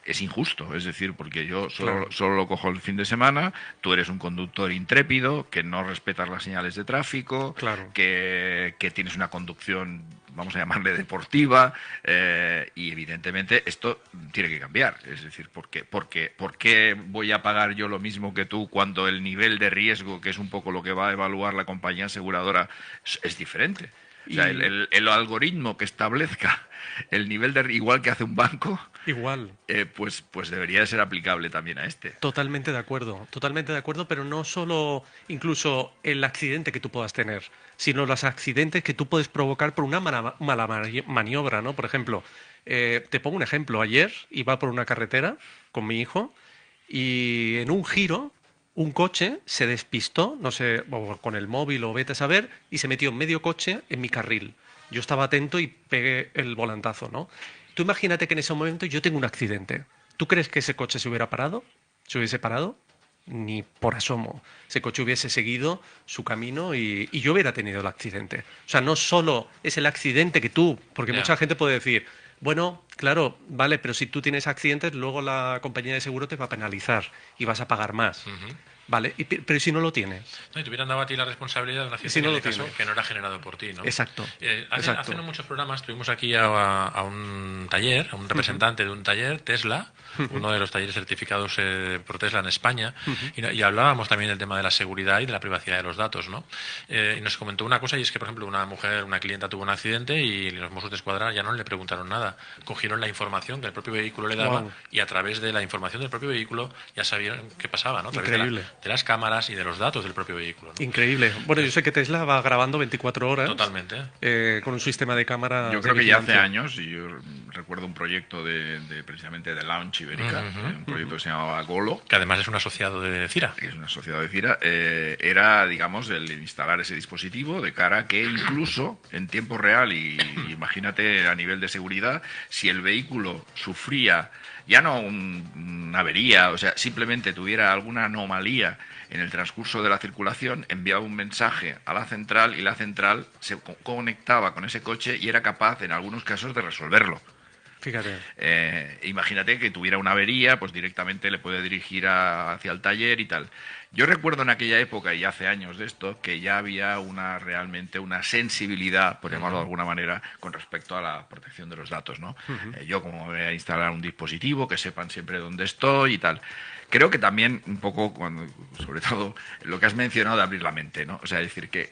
Speaker 2: Es injusto, es decir, porque yo solo lo cojo el fin de semana, tú eres un conductor intrépido, que no respetas las señales de tráfico,
Speaker 3: Claro.
Speaker 2: que tienes una conducción, vamos a llamarle deportiva, y evidentemente esto tiene que cambiar. Es decir, ¿por qué voy a pagar yo lo mismo que tú cuando el nivel de riesgo, que es un poco lo que va a evaluar la compañía aseguradora, es diferente? O sea, el algoritmo que establezca el nivel de igual que hace un banco,
Speaker 3: Igual.
Speaker 2: pues debería de ser aplicable también a este.
Speaker 3: Totalmente de acuerdo, pero no solo incluso el accidente que tú puedas tener, sino los accidentes que tú puedes provocar por una mala maniobra, ¿no? Por ejemplo, te pongo un ejemplo. Ayer iba por una carretera con mi hijo y en un giro un coche se despistó, no sé, o con el móvil o vete a saber, y se metió medio coche en mi carril. Yo estaba atento y pegué el volantazo, ¿no? Tú imagínate que en ese momento yo tengo un accidente. ¿Tú crees que ese coche se hubiera parado? ¿Se hubiese parado? ni por asomo. Ese coche hubiese seguido su camino y yo hubiera tenido el accidente. O sea, no solo es el accidente que tú, porque
Speaker 1: Ya.
Speaker 3: mucha gente puede decir, bueno, claro, vale, pero si tú tienes accidentes, luego la compañía de seguro te va a penalizar y vas a pagar más.
Speaker 1: Ujú.
Speaker 3: Vale, pero si no lo tienes.
Speaker 1: No, y te hubieran dado a ti la responsabilidad de un accidente
Speaker 3: Si no
Speaker 1: en
Speaker 3: lo
Speaker 1: este caso
Speaker 3: tienes.
Speaker 1: que no era generado por ti, ¿no?
Speaker 3: Exacto.
Speaker 1: Hace
Speaker 3: exacto.
Speaker 1: no muchos programas tuvimos aquí a un taller, a un representante de un taller, Tesla, uno de los talleres certificados por Tesla en España, y hablábamos también del tema de la seguridad y de la privacidad de los datos, ¿no? Y nos comentó una cosa, y es que, por ejemplo, una mujer, una clienta tuvo un accidente y los Mossos de Escuadra ya no le preguntaron nada. Cogieron la información que el propio vehículo le daba
Speaker 3: Guau.
Speaker 1: y a través de la información del propio vehículo ya sabían qué pasaba, ¿no? A través
Speaker 3: Increíble.
Speaker 1: de las cámaras y de los datos del propio vehículo, ¿no?
Speaker 3: Increíble. Bueno, yo sé que Tesla va grabando 24 horas.
Speaker 1: Totalmente.
Speaker 3: Con un sistema de cámara.
Speaker 2: Yo creo que ya hace años, y yo recuerdo un proyecto precisamente de Launch Ibérica, un proyecto que se llamaba Golo,
Speaker 1: Que además es un asociado de Cira.
Speaker 2: que es una sociedad de Cira, era, digamos, el instalar ese dispositivo de cara a que incluso en tiempo real, y imagínate a nivel de seguridad, si el vehículo sufría ya no una avería, o sea, simplemente tuviera alguna anomalía en el transcurso de la circulación, enviaba un mensaje a la central y la central se conectaba con ese coche y era capaz, en algunos casos, de resolverlo.
Speaker 3: Fíjate.
Speaker 2: Imagínate que tuviera una avería, pues directamente le puede dirigir hacia el taller y tal. Yo recuerdo en aquella época, y hace años de esto, que ya había realmente una sensibilidad, por llamarlo de alguna manera, con respecto a la protección de los datos, ¿no? Yo, como voy a instalar un dispositivo, que sepan siempre dónde estoy y tal. Creo que también, un poco, sobre todo, lo que has mencionado de abrir la mente, ¿no? O sea, decir que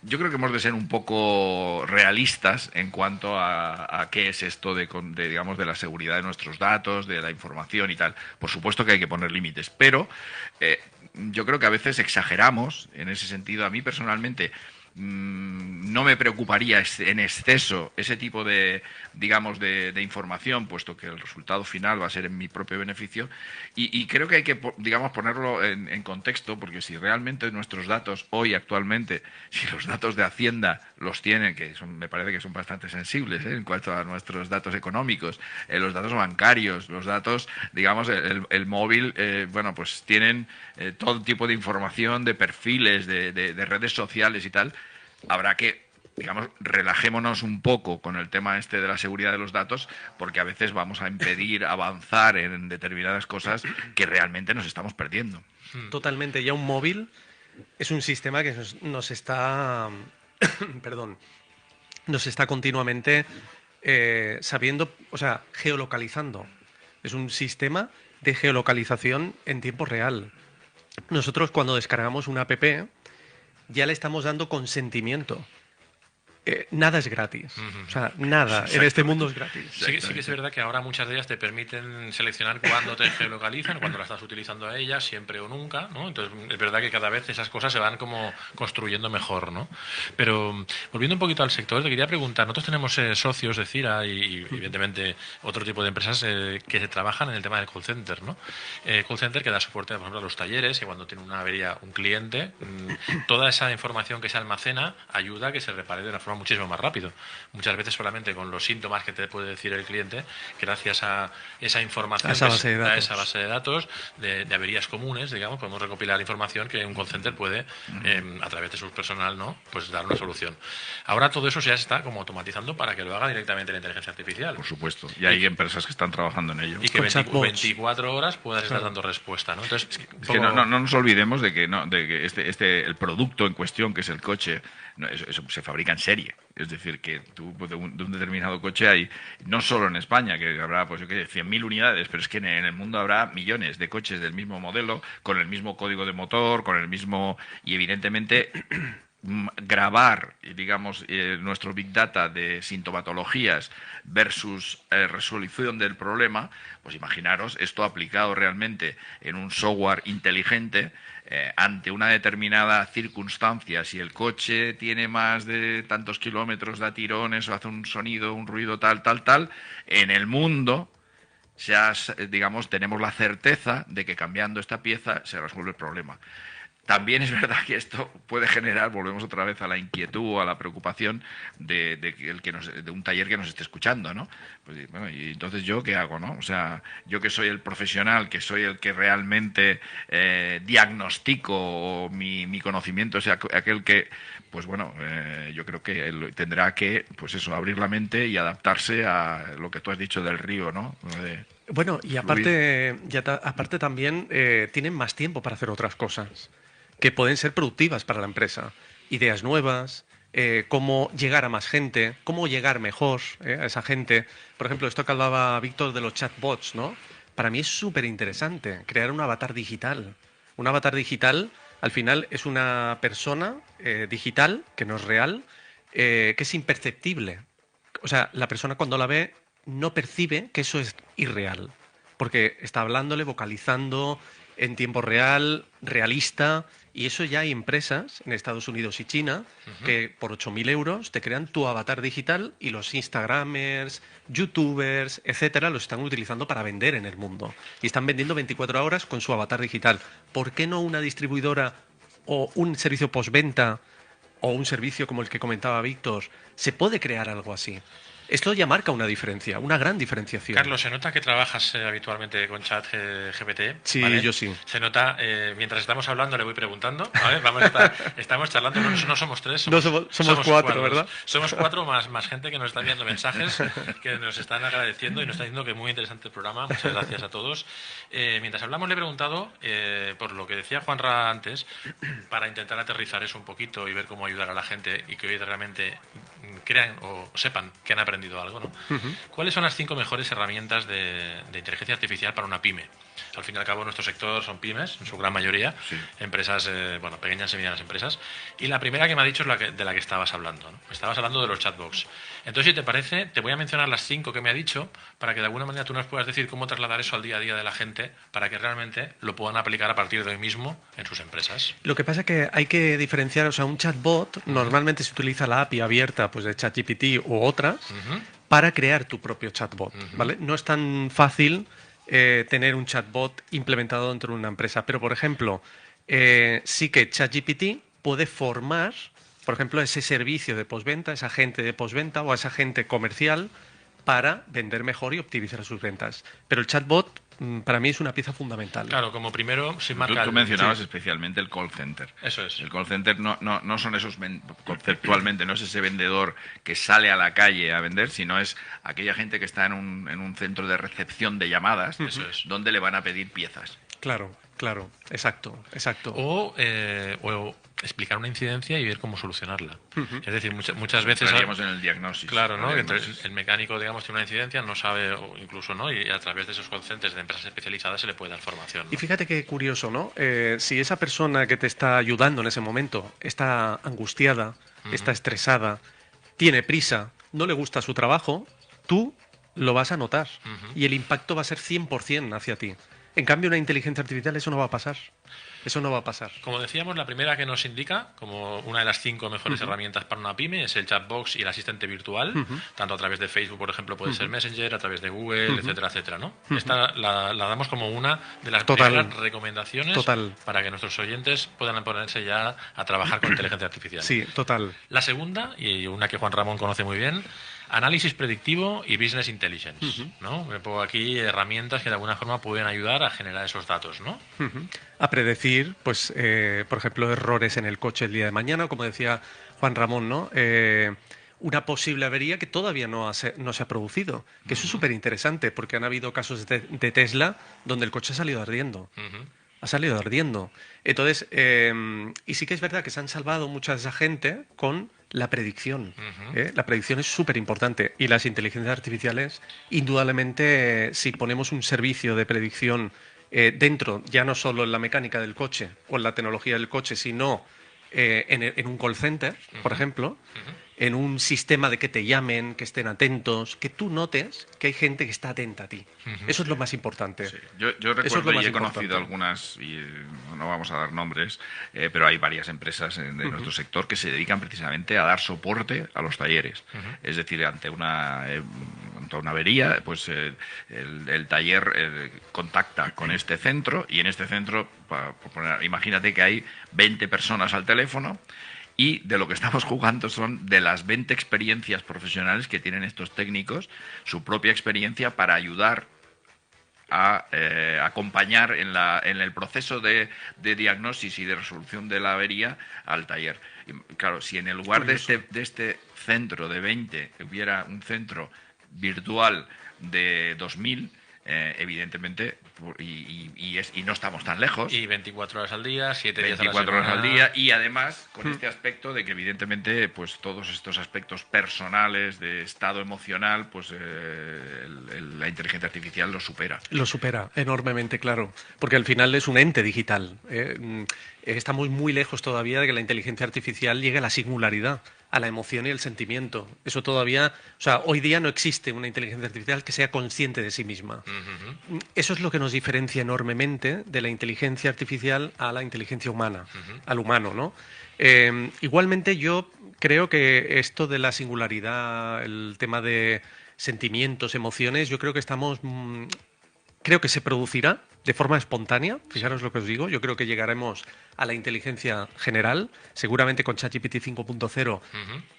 Speaker 2: yo creo que hemos de ser un poco realistas en cuanto a qué es esto digamos, de la seguridad de nuestros datos, de la información y tal. Por supuesto que hay que poner límites, pero yo creo que a veces exageramos en ese sentido. A mí personalmente no me preocuparía en exceso ese tipo digamos, de información, puesto que el resultado final va a ser en mi propio beneficio. Y creo que hay que, digamos, ponerlo en contexto, porque si realmente nuestros datos hoy, actualmente, si los datos de Hacienda los tienen, me parece que son bastante sensibles, en cuanto a nuestros datos económicos, los datos bancarios, los datos, digamos, el móvil, bueno, pues tienen todo tipo de información, de perfiles, de redes sociales y tal. Habrá que, digamos, relajémonos un poco con el tema este de la seguridad de los datos, porque a veces vamos a impedir avanzar en determinadas cosas que realmente nos estamos perdiendo.
Speaker 3: Totalmente. Ya un móvil es un sistema que nos está, perdón, nos está continuamente sabiendo, o sea, geolocalizando. Es un sistema de geolocalización en tiempo real. Nosotros, cuando descargamos una app, ya le estamos dando consentimiento. Nada es gratis. O sea, nada en este mundo es gratis.
Speaker 1: Sí que es verdad que ahora muchas de ellas te permiten seleccionar cuándo te geolocalizan, cuándo la estás utilizando a ella, siempre o nunca, ¿no? Entonces es verdad que cada vez esas cosas se van como construyendo mejor, ¿no? Pero volviendo un poquito al sector, te quería preguntar, nosotros tenemos socios de Cira y evidentemente otro tipo de empresas que se trabajan en el tema del call center, ¿no? Call center que da soporte, por ejemplo, a los talleres, que cuando tiene una avería un cliente, toda esa información que se almacena ayuda a que se repare de una forma muchísimo más rápido. Muchas veces solamente con los síntomas que te puede decir el cliente, gracias a esa información,
Speaker 3: a esa base de
Speaker 1: datos de averías comunes, digamos, podemos recopilar información que un call center puede, a través de su personal, ¿no? Pues dar una solución. Ahora todo eso ya se está como automatizando para que lo haga directamente la inteligencia artificial.
Speaker 2: Por supuesto. Y hay empresas que están trabajando en ello.
Speaker 1: Y que 24 horas puedas estar dando respuesta, ¿no? Entonces,
Speaker 2: es que no nos olvidemos de que el producto en cuestión, que es el coche, eso se fabrica en serie. Es decir, que tú de un determinado coche hay, no solo en España, que habrá, pues yo qué sé, 100.000 unidades, pero es que en el mundo habrá millones de coches del mismo modelo, con el mismo código de motor, con el mismo... Y evidentemente grabar, digamos, nuestro Big Data de sintomatologías versus resolución del problema, pues imaginaros esto aplicado realmente en un software inteligente ante una determinada circunstancia. Si el coche tiene más de tantos kilómetros, da tirones o hace un sonido, un ruido tal, en el mundo ya, digamos, tenemos la certeza de que cambiando esta pieza se resuelve el problema. También es verdad que esto puede generar, volvemos otra vez a la inquietud o a la preocupación de un taller que nos esté escuchando, ¿no? Pues, bueno, y entonces ¿yo qué hago, no? O sea, yo que soy el profesional, que soy el que realmente diagnostico, o mi conocimiento es aquel que, pues bueno, yo creo que él tendrá que, pues eso, abrir la mente y adaptarse a lo que tú has dicho del río, ¿no?
Speaker 3: Bueno, y aparte también tienen más tiempo para hacer otras cosas que pueden ser productivas para la empresa. Ideas nuevas, cómo llegar a más gente, cómo llegar mejor a esa gente. Por ejemplo, esto que hablaba Víctor de los chatbots, ¿no? Para mí es súper interesante crear un avatar digital. Un avatar digital, al final, es una persona digital, que no es real, que es imperceptible. O sea, la persona cuando la ve no percibe que eso es irreal, porque está hablándole, vocalizando en tiempo real, realista, y eso ya hay empresas en Estados Unidos y China que por 8.000 euros te crean tu avatar digital y los Instagramers, YouTubers, etcétera, lo están utilizando para vender en el mundo. Y están vendiendo 24 horas con su avatar digital. ¿Por qué no una distribuidora o un servicio postventa o un servicio como el que comentaba Víctor? Se puede crear algo así. Esto ya marca una diferencia, una gran diferenciación.
Speaker 1: Carlos, se nota que trabajas habitualmente con chat GPT.
Speaker 3: Sí,
Speaker 1: ¿vale?
Speaker 3: yo sí.
Speaker 1: Se nota, mientras estamos hablando le voy preguntando, ¿vale? Estamos charlando, no somos tres,
Speaker 3: somos cuatro, ¿verdad?
Speaker 1: Somos cuatro más gente que nos está enviando mensajes, que nos están agradeciendo y nos está diciendo que muy interesante el programa. Muchas gracias a todos. Mientras hablamos le he preguntado, por lo que decía Juanra antes, para intentar aterrizar eso un poquito y ver cómo ayudar a la gente y que hoy realmente crean o sepan que han aprendido algo, ¿no? ¿Cuáles son las 5 mejores herramientas de inteligencia artificial para una pyme? Al fin y al cabo, nuestro sector son pymes, en su gran mayoría,
Speaker 2: sí.
Speaker 1: Empresas, pequeñas y medianas empresas. Y la primera que me ha dicho es de la que estabas hablando, ¿no? Estabas hablando de los chatbots. Entonces, si te parece, te voy a mencionar las 5 que me ha dicho para que de alguna manera tú nos puedas decir cómo trasladar eso al día a día de la gente para que realmente lo puedan aplicar a partir de hoy mismo en sus empresas.
Speaker 3: Lo que pasa es que hay que diferenciar, o sea, un chatbot normalmente se utiliza la API abierta pues de ChatGPT u otras para crear tu propio chatbot, ¿vale? No es tan fácil tener un chatbot implementado dentro de una empresa, pero por ejemplo, sí que ChatGPT puede formar, por ejemplo, ese servicio de postventa, esa gente de postventa o a esa gente comercial para vender mejor y optimizar sus ventas. Pero el chatbot para mí es una pieza fundamental.
Speaker 1: Claro, como primero se marca...
Speaker 2: Tú mencionabas especialmente el call center.
Speaker 1: Eso es.
Speaker 2: El call center no son esos, conceptualmente, no es ese vendedor que sale a la calle a vender, sino es aquella gente que está en un centro de recepción de llamadas, donde le van a pedir piezas.
Speaker 3: Claro, exacto.
Speaker 1: O explicar una incidencia y ver cómo solucionarla. Es decir, muchas veces...
Speaker 2: Estaríamos en el diagnóstico.
Speaker 1: Claro, ¿no? El mecánico, digamos, tiene una incidencia, no sabe, o incluso, ¿no? Y a través de esos call centers de empresas especializadas se le puede dar formación, ¿no?
Speaker 3: Y fíjate qué curioso, ¿no? Si esa persona que te está ayudando en ese momento está angustiada, está estresada, tiene prisa, no le gusta su trabajo, tú lo vas a notar y el impacto va a ser 100% hacia ti. En cambio, una inteligencia artificial eso no va a pasar. Eso no va a pasar.
Speaker 1: Como decíamos, la primera que nos indica, como una de las 5 mejores herramientas para una pyme, es el chatbox y el asistente virtual. Tanto a través de Facebook, por ejemplo, puede ser Messenger, a través de Google, etcétera, etcétera, ¿no? Esta la damos como una de las primeras recomendaciones para que nuestros oyentes puedan ponerse ya a trabajar con inteligencia artificial.
Speaker 3: Sí, total.
Speaker 1: La segunda, y una que Juan Ramón conoce muy bien, análisis predictivo y business intelligence, ¿no? Me pongo aquí herramientas que de alguna forma pueden ayudar a generar esos datos, ¿no?
Speaker 3: A predecir, pues, por ejemplo, errores en el coche el día de mañana, como decía Juan Ramón, ¿no? Una posible avería que todavía no se ha producido. Que eso es súper interesante, porque han habido casos de Tesla donde el coche ha salido ardiendo. Ha salido ardiendo. Entonces, y sí que es verdad que se han salvado mucha de esa gente con la predicción. La predicción es súper importante. Y las inteligencias artificiales, indudablemente, si ponemos un servicio de predicción dentro, ya no solo en la mecánica del coche o en la tecnología del coche, sino en un call center, por ejemplo, en un sistema de que te llamen, que estén atentos, que tú notes que hay gente que está atenta a ti. Eso es lo más importante.
Speaker 2: Sí. Yo
Speaker 3: Eso es
Speaker 2: recuerdo
Speaker 3: lo más
Speaker 2: y he conocido
Speaker 3: importante.
Speaker 2: algunas, y no vamos a dar nombres, pero hay varias empresas de nuestro sector que se dedican precisamente a dar soporte a los talleres. Es decir, ante una avería, pues el taller contacta con este centro, y en este centro, imagínate que hay 20 personas al teléfono. Y de lo que estamos jugando son de las 20 experiencias profesionales que tienen estos técnicos, su propia experiencia para ayudar a acompañar en el proceso de diagnosis y de resolución de la avería al taller. Y, claro, si en el lugar de este centro de 20 hubiera un centro virtual de 2000, evidentemente, y no estamos tan lejos.
Speaker 1: Y 24 horas al día, 7 días a la
Speaker 2: 24 horas
Speaker 1: semana.
Speaker 2: al día, y además con este aspecto de que evidentemente pues todos estos aspectos personales de estado emocional, pues la inteligencia artificial lo supera.
Speaker 3: Lo supera enormemente, claro, porque al final es un ente digital. Estamos muy lejos todavía de que la inteligencia artificial llegue a la singularidad, a la emoción y el sentimiento. Eso todavía, o sea, hoy día no existe una inteligencia artificial que sea consciente de sí misma. Eso es lo que nos diferencia enormemente de la inteligencia artificial a la inteligencia humana, al humano, ¿no? Igualmente yo creo que esto de la singularidad, el tema de sentimientos, emociones, yo creo que creo que se producirá de forma espontánea, fijaros lo que os digo, yo creo que llegaremos a la inteligencia general, seguramente con ChatGPT 5.0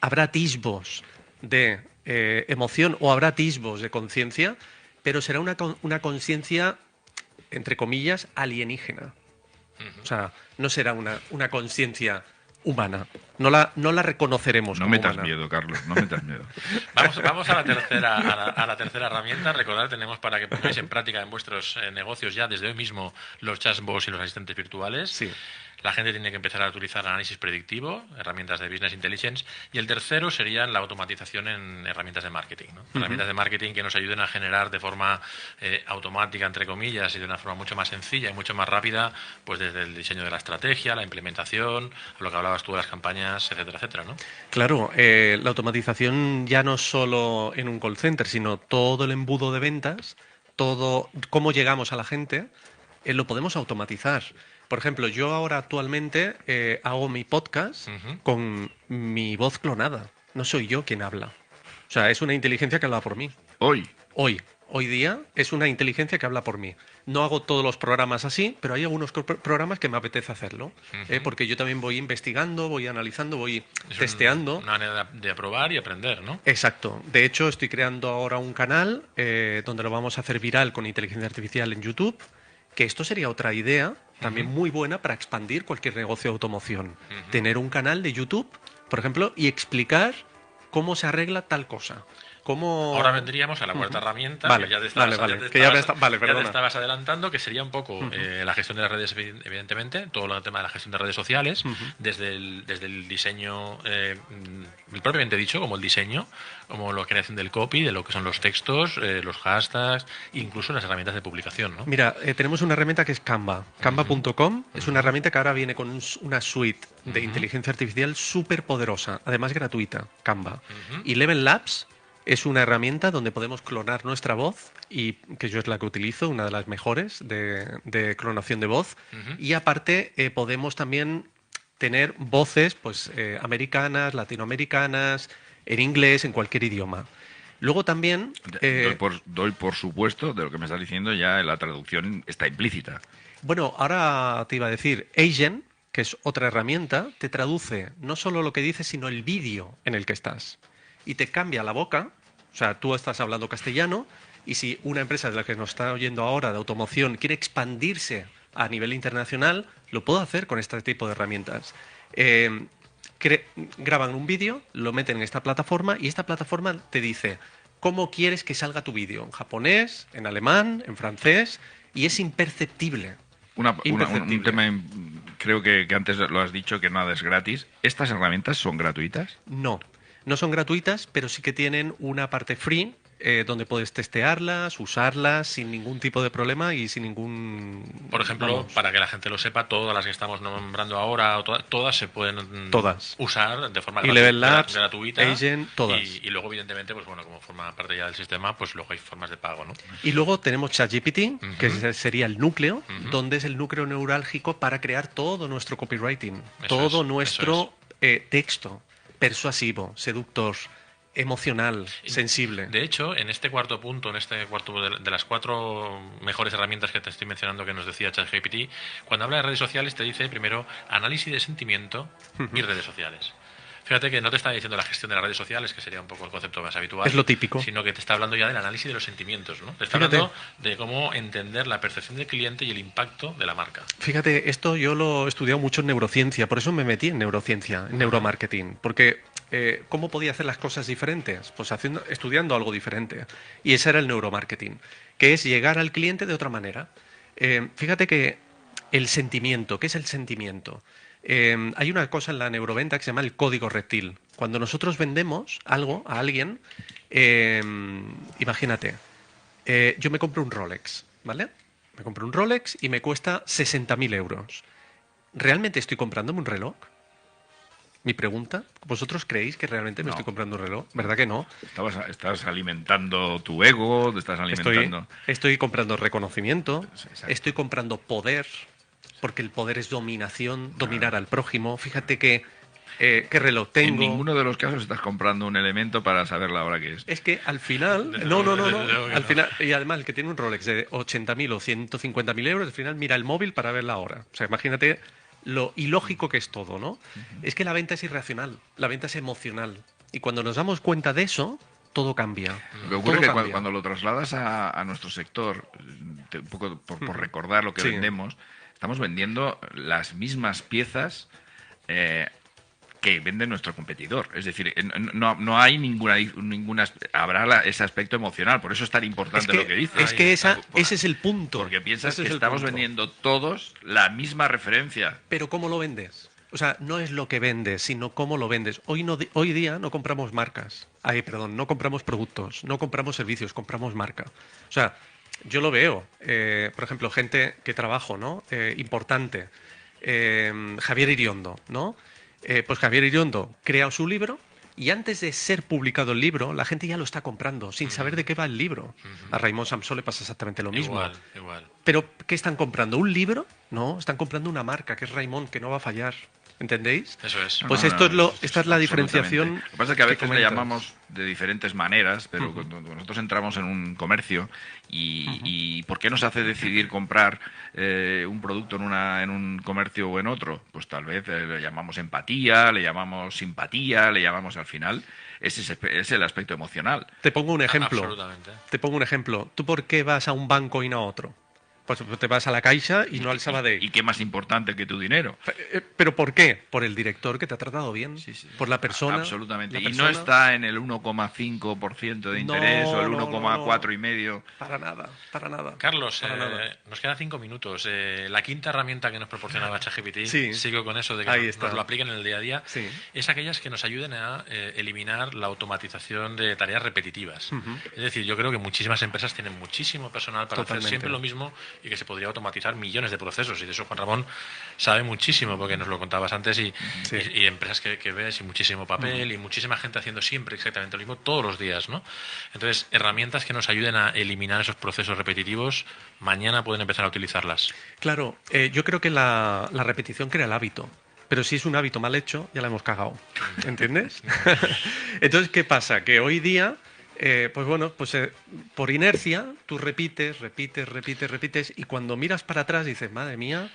Speaker 3: habrá atisbos de emoción o habrá atisbos de conciencia, pero será una conciencia, entre comillas, alienígena. O sea, no será una conciencia humana. No la reconoceremos
Speaker 2: No
Speaker 3: como
Speaker 2: metas
Speaker 3: humana.
Speaker 2: miedo, Carlos, no metas miedo.
Speaker 1: Vamos a la tercera herramienta. Recordad, tenemos para que pongáis en práctica en vuestros negocios ya desde hoy mismo los chatbots y los asistentes virtuales.
Speaker 3: Sí.
Speaker 1: La gente tiene que empezar a utilizar análisis predictivo, herramientas de business intelligence, y el tercero sería la automatización en herramientas de marketing, ¿no? Herramientas de marketing que nos ayuden a generar de forma automática, entre comillas, y de una forma mucho más sencilla y mucho más rápida, pues desde el diseño de la estrategia, la implementación, lo que hablabas tú de las campañas, etcétera, etcétera, ¿no?
Speaker 3: Claro, la automatización ya no solo en un call center, sino todo el embudo de ventas, todo cómo llegamos a la gente, lo podemos automatizar. Por ejemplo, yo ahora actualmente hago mi podcast con mi voz clonada. No soy yo quien habla. O sea, es una inteligencia que habla por mí. Hoy día es una inteligencia que habla por mí. No hago todos los programas así, pero hay algunos programas que me apetece hacerlo. Porque yo también voy investigando, voy analizando, voy testeando.
Speaker 1: Una manera de probar y aprender, ¿no?
Speaker 3: Exacto. De hecho, estoy creando ahora un canal donde lo vamos a hacer viral con inteligencia artificial en YouTube, que esto sería otra idea también muy buena para expandir cualquier negocio de automoción. Tener un canal de YouTube, por ejemplo, y explicar cómo se arregla tal cosa.
Speaker 1: Ahora vendríamos a la cuarta herramienta,
Speaker 3: Vale,
Speaker 1: que ya te estabas adelantando, que sería un poco la gestión de las redes, evidentemente, todo el tema de la gestión de redes sociales, desde el diseño, propiamente dicho, como el diseño, como la creación del copy, de lo que son los textos, los hashtags, incluso las herramientas de publicación, ¿no?
Speaker 3: Mira, tenemos una herramienta que es Canva. Canva.com es una herramienta que ahora viene con una suite de inteligencia artificial súper poderosa, además gratuita, Canva. Y Level Labs es una herramienta donde podemos clonar nuestra voz, y que yo es la que utilizo, una de las mejores de clonación de voz. Y aparte podemos también tener voces pues, americanas, latinoamericanas, en inglés, en cualquier idioma. Luego también...
Speaker 2: Doy por supuesto, de lo que me estás diciendo, ya la traducción está implícita.
Speaker 3: Bueno, ahora te iba a decir, Agent, que es otra herramienta, te traduce no solo lo que dices, sino el vídeo en el que estás. Y te cambia la boca, o sea, tú estás hablando castellano, y si una empresa de la que nos está oyendo ahora de automoción quiere expandirse a nivel internacional, lo puedo hacer con este tipo de herramientas. Graban un vídeo, lo meten en esta plataforma, y esta plataforma te dice cómo quieres que salga tu vídeo, en japonés, en alemán, en francés, y es imperceptible.
Speaker 2: Un tema, creo que antes lo has dicho, que nada es gratis. ¿Estas herramientas son gratuitas?
Speaker 3: No son gratuitas, pero sí que tienen una parte free, donde puedes testearlas, usarlas sin ningún tipo de problema y sin ningún...
Speaker 1: Por ejemplo,
Speaker 3: vamos,
Speaker 1: para que la gente lo sepa, todas las que estamos nombrando ahora, todas se pueden
Speaker 3: Todas.
Speaker 1: usar de forma
Speaker 3: Y Level Labs,
Speaker 1: gratuita.
Speaker 3: Agent, todas.
Speaker 1: Y luego, evidentemente, pues bueno, como forma parte ya del sistema, pues luego hay formas de pago, ¿no?
Speaker 3: Y luego tenemos ChatGPT, que sería el núcleo,
Speaker 1: Ujú.
Speaker 3: donde es el núcleo neurálgico para crear todo nuestro copywriting,
Speaker 1: Eso
Speaker 3: todo
Speaker 1: es,
Speaker 3: nuestro texto persuasivo, seductor, emocional, sensible.
Speaker 1: De hecho, en este cuarto punto, de las 4 mejores herramientas que te estoy mencionando que nos decía ChatGPT, cuando habla de redes sociales te dice primero análisis de sentimiento y redes sociales. Fíjate que no te está diciendo la gestión de las redes sociales, que sería un poco el concepto más habitual.
Speaker 3: Es lo típico.
Speaker 1: Sino que te está hablando ya del análisis de los sentimientos, ¿no? Te está
Speaker 3: Fíjate.
Speaker 1: hablando de cómo entender la percepción del cliente y el impacto de la marca.
Speaker 3: Fíjate, esto yo lo he estudiado mucho en neurociencia, por eso me metí en neurociencia, en neuromarketing, porque ¿cómo podía hacer las cosas diferentes? Pues estudiando algo diferente. Y ese era el neuromarketing, que es llegar al cliente de otra manera. Fíjate que el sentimiento, ¿qué es el sentimiento? Hay una cosa en la neuroventa que se llama el código reptil. Cuando nosotros vendemos algo a alguien, imagínate, yo me compro un Rolex, ¿vale? Me compro un Rolex y me cuesta 60.000 euros. ¿Realmente estoy comprándome un reloj? Mi pregunta, ¿vosotros creéis que realmente me
Speaker 2: No.
Speaker 3: estoy comprando un reloj? ¿Verdad que no?
Speaker 2: Estás alimentando tu ego, te estás alimentando...
Speaker 3: Estoy comprando reconocimiento,
Speaker 2: Exacto.
Speaker 3: estoy comprando poder, porque el poder es dominación, dominar al prójimo. Fíjate que qué reloj tengo.
Speaker 2: En ninguno de los casos estás comprando un elemento para saber la hora que es.
Speaker 3: Es que al final,
Speaker 1: Desde
Speaker 3: no.
Speaker 1: luego que
Speaker 3: Al
Speaker 1: no.
Speaker 3: final, y además el que tiene un Rolex de 80.000 o 150.000 euros, al final mira el móvil para ver la hora. O sea, imagínate lo ilógico que es todo, ¿no? Es que la venta es irracional, la venta es emocional. Y cuando nos damos cuenta de eso, todo cambia.
Speaker 2: Lo que ocurre es
Speaker 3: Todo
Speaker 2: que
Speaker 3: cambia.
Speaker 2: cuando lo trasladas a nuestro sector, un poco por recordar lo que
Speaker 3: Sí.
Speaker 2: vendemos, estamos vendiendo las mismas piezas que vende nuestro competidor. Es decir, no hay ninguna habrá ese aspecto emocional. Por eso es tan importante lo que dices.
Speaker 3: Es que ese es el punto.
Speaker 2: Porque piensas
Speaker 3: Ese
Speaker 2: que
Speaker 3: es el
Speaker 2: estamos
Speaker 3: punto.
Speaker 2: vendiendo todos la misma referencia.
Speaker 3: Pero ¿cómo lo vendes? O sea, no es lo que vendes, sino cómo lo vendes. Hoy día no compramos marcas. No compramos productos, no compramos servicios, compramos marca. O sea, yo lo veo. Por ejemplo, gente que trabajo, ¿no? Importante. Javier Iriondo, ¿no? Pues Javier Iriondo crea su libro y antes de ser publicado el libro, la gente ya lo está comprando, sin saber de qué va el libro. A Raymond Samson le pasa exactamente lo mismo.
Speaker 1: Igual.
Speaker 3: Pero, ¿qué están comprando? ¿Un libro? No, están comprando una marca, que es Raymond, que no va a fallar. ¿Entendéis?
Speaker 1: Eso es.
Speaker 3: Pues
Speaker 2: No,
Speaker 3: esta es la
Speaker 2: absolutamente.
Speaker 3: diferenciación.
Speaker 2: Lo que pasa es que a veces le
Speaker 3: comentas.
Speaker 2: llamamos de diferentes maneras, pero cuando nosotros entramos en un comercio y ¿por qué nos hace decidir comprar un producto en un comercio o en otro? Pues tal vez le llamamos empatía, le llamamos simpatía, le llamamos al final. Ese es el aspecto emocional.
Speaker 3: Te pongo un ejemplo.
Speaker 1: Absolutamente.
Speaker 3: Te pongo un ejemplo. ¿Tú por qué vas a un banco y no a otro? Pues te vas a la Caixa y no al Sabadell.
Speaker 2: ¿Y qué más importante que tu dinero?
Speaker 3: ¿Pero por qué? Por el director que te ha tratado bien. Por la persona.
Speaker 2: Absolutamente.
Speaker 3: la
Speaker 2: Y
Speaker 3: persona.
Speaker 2: no está en el 1,5% de interés o el
Speaker 3: No,
Speaker 2: 1,4 y medio.
Speaker 3: Para nada, para nada.
Speaker 1: Carlos,
Speaker 3: Para nada.
Speaker 1: nos quedan 5 minutos. La quinta herramienta que nos proporcionaba ChatGPT,
Speaker 3: Sí.
Speaker 1: sigo con eso de que
Speaker 3: Ahí
Speaker 1: nos
Speaker 3: está.
Speaker 1: lo apliquen en el día a día,
Speaker 3: Sí.
Speaker 1: es aquellas que nos ayuden a eliminar la automatización de tareas repetitivas. Es decir, yo creo que muchísimas empresas tienen muchísimo personal para
Speaker 3: Totalmente.
Speaker 1: hacer siempre lo mismo y que se podría automatizar millones de procesos. Y de eso Juan Ramón sabe muchísimo, porque nos lo contabas antes, y empresas que ves, y muchísimo papel, y muchísima gente haciendo siempre exactamente lo mismo todos los días, ¿no? Entonces, herramientas que nos ayuden a eliminar esos procesos repetitivos, mañana pueden empezar a utilizarlas.
Speaker 3: Claro, yo creo que la repetición crea el hábito. Pero si es un hábito mal hecho, ya la hemos cagado. ¿Entiendes? Entonces, ¿qué pasa? Que hoy día, por inercia, tú repites, y cuando miras para atrás dices, madre mía,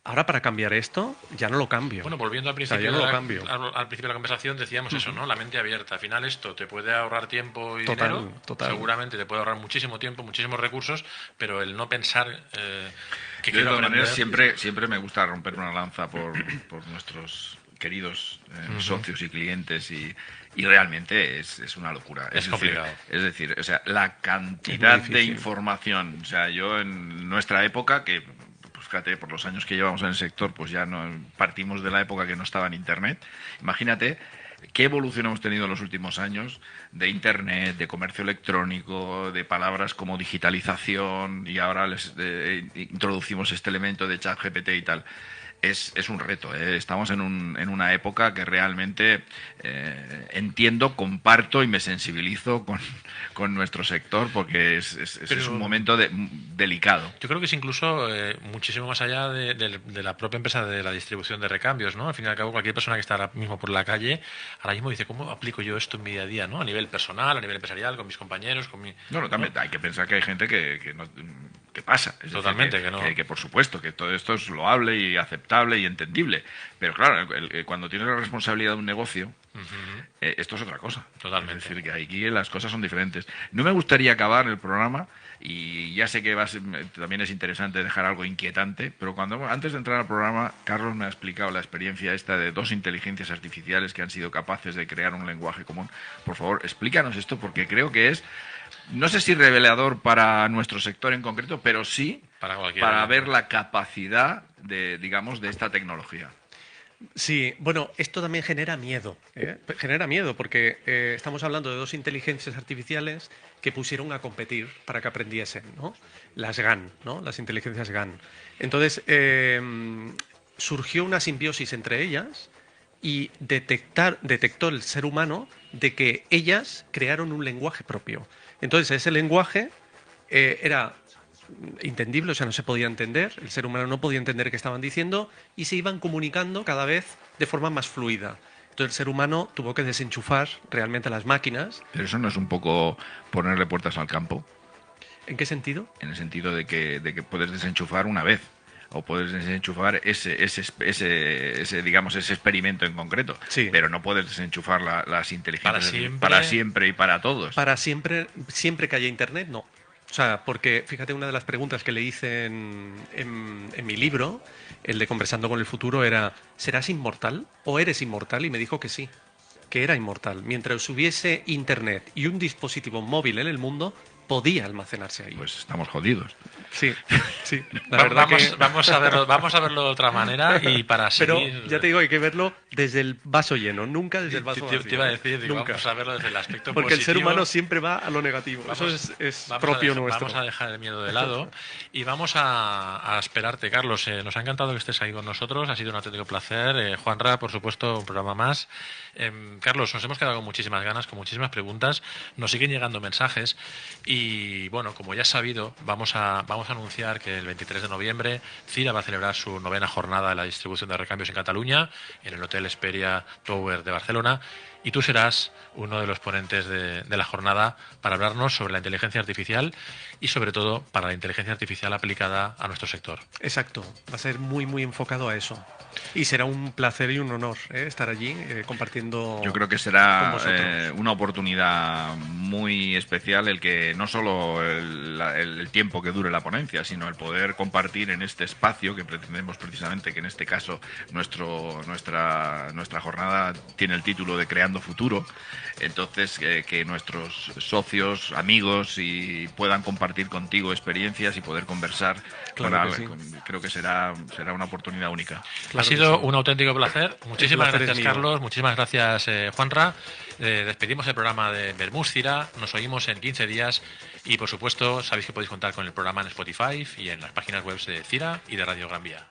Speaker 3: ahora para cambiar esto, ya no lo cambio.
Speaker 1: Bueno, volviendo al
Speaker 3: O sea,
Speaker 1: principio,
Speaker 3: yo no lo cambio.
Speaker 1: al principio de la conversación decíamos eso, ¿no? La mente abierta. Al final esto te puede ahorrar tiempo y
Speaker 3: Total,
Speaker 1: dinero.
Speaker 3: total.
Speaker 1: Seguramente te puede ahorrar muchísimo tiempo, muchísimos recursos, pero el no pensar que
Speaker 2: Yo, de
Speaker 1: quiero
Speaker 2: todas maneras,
Speaker 1: aprender...
Speaker 2: siempre me gusta romper una lanza por nuestros queridos socios y clientes y realmente es una locura.
Speaker 1: Es complicado.
Speaker 2: Es decir, o sea, la cantidad
Speaker 3: Es muy
Speaker 2: de
Speaker 3: difícil.
Speaker 2: información, o sea, yo en nuestra época, que pues fíjate, por los años que llevamos en el sector, pues ya no partimos de la época que no estaba en Internet. Imagínate qué evolución hemos tenido en los últimos años de Internet, de comercio electrónico, de palabras como digitalización, y ahora introducimos este elemento de ChatGPT y tal. Es un reto, ¿eh? Estamos en una época que realmente entiendo, comparto y me sensibilizo con nuestro sector, porque es un momento delicado.
Speaker 1: Yo creo que es incluso muchísimo más allá de la propia empresa de la distribución de recambios, ¿no? Al fin y al cabo, cualquier persona que está ahora mismo por la calle, ahora mismo dice, ¿cómo aplico yo esto en mi día a día, ¿no? A nivel personal, a nivel empresarial, con mis compañeros, con mi...
Speaker 2: No, también hay que pensar que hay gente que pasa. Es
Speaker 1: Totalmente,
Speaker 2: decir,
Speaker 1: que no.
Speaker 2: Que por supuesto, que todo esto es loable y aceptable y entendible. Pero claro, cuando tienes la responsabilidad de un negocio, esto es otra cosa.
Speaker 1: Totalmente.
Speaker 2: Es decir, que aquí las cosas son diferentes. No me gustaría acabar el programa, y ya sé que también es interesante dejar algo inquietante, pero antes de entrar al programa, Carlos me ha explicado la experiencia esta de 2 inteligencias artificiales que han sido capaces de crear un lenguaje común. Por favor, explícanos esto, porque creo que es, no sé si revelador para nuestro sector en concreto, pero sí para ver la capacidad de esta tecnología.
Speaker 3: Sí, bueno, esto también genera miedo. Genera miedo porque estamos hablando de 2 inteligencias artificiales que pusieron a competir para que aprendiesen, ¿no? Las GAN, ¿no? Las inteligencias GAN. Entonces, surgió una simbiosis entre ellas y detectó el ser humano de que ellas crearon un lenguaje propio. Entonces, ese lenguaje era entendible, o sea, no se podía entender, el ser humano no podía entender qué estaban diciendo y se iban comunicando cada vez de forma más fluida. Entonces el ser humano tuvo que desenchufar realmente las máquinas.
Speaker 2: Pero eso no es un poco ponerle puertas al campo.
Speaker 3: ¿En qué sentido?
Speaker 2: En el sentido de que puedes desenchufar una vez, o puedes desenchufar ese experimento en concreto,
Speaker 3: sí.
Speaker 2: Pero no puedes desenchufar las inteligencias
Speaker 1: para
Speaker 2: siempre y para todos.
Speaker 3: Para siempre, siempre que haya internet, no. O sea, porque fíjate, una de las preguntas que le hice en mi libro, el de Conversando con el Futuro, era, ¿serás inmortal o eres inmortal? Y me dijo que sí, que era inmortal. Mientras hubiese internet y un dispositivo móvil en el mundo, podía almacenarse ahí.
Speaker 2: Pues estamos jodidos.
Speaker 3: Sí, sí. La verdad
Speaker 1: vamos a verlo de otra manera, y para seguir...
Speaker 3: Pero ya te digo, hay que verlo desde el vaso lleno, nunca desde el vaso vacío.
Speaker 1: Te iba a decir,
Speaker 3: nunca.
Speaker 1: Vamos a verlo desde el aspecto
Speaker 3: Porque
Speaker 1: positivo.
Speaker 3: el ser humano siempre va a lo negativo. Eso es propio nuestro.
Speaker 1: Vamos a dejar el miedo de lado y vamos a esperarte, Carlos. Nos ha encantado que estés ahí con nosotros. Ha sido un auténtico placer. Juanra, por supuesto, un programa más. Carlos, nos hemos quedado con muchísimas ganas, con muchísimas preguntas. Nos siguen llegando mensajes y, bueno, como ya has sabido, vamos a anunciar que el 23 de noviembre CIRA va a celebrar su 9ª jornada de la distribución de recambios en Cataluña, en el Hotel Esperia Tower de Barcelona, y tú serás uno de los ponentes de la jornada para hablarnos sobre la inteligencia artificial y, sobre todo, para la inteligencia artificial aplicada a nuestro sector.
Speaker 3: Exacto, va a ser muy, muy enfocado a eso. Y será un placer y un honor estar allí compartiendo.
Speaker 2: Yo creo que será una oportunidad muy especial el que no solo el tiempo que dure la ponencia, sino el poder compartir en este espacio que pretendemos precisamente, que en este caso nuestra jornada tiene el título de Creando Futuro. Entonces, que nuestros socios, amigos, y puedan compartir contigo experiencias y poder conversar.
Speaker 3: Claro que sí.
Speaker 2: Creo que será una oportunidad única.
Speaker 3: Claro,
Speaker 1: ha sido un auténtico placer. Muchísimas gracias, Carlos. Muchísimas gracias, Juanra. Despedimos el programa de Vermús CIRA. Nos oímos en 15 días. Y, por supuesto, sabéis que podéis contar con el programa en Spotify y en las páginas web de CIRA y de Radio Gran Vía.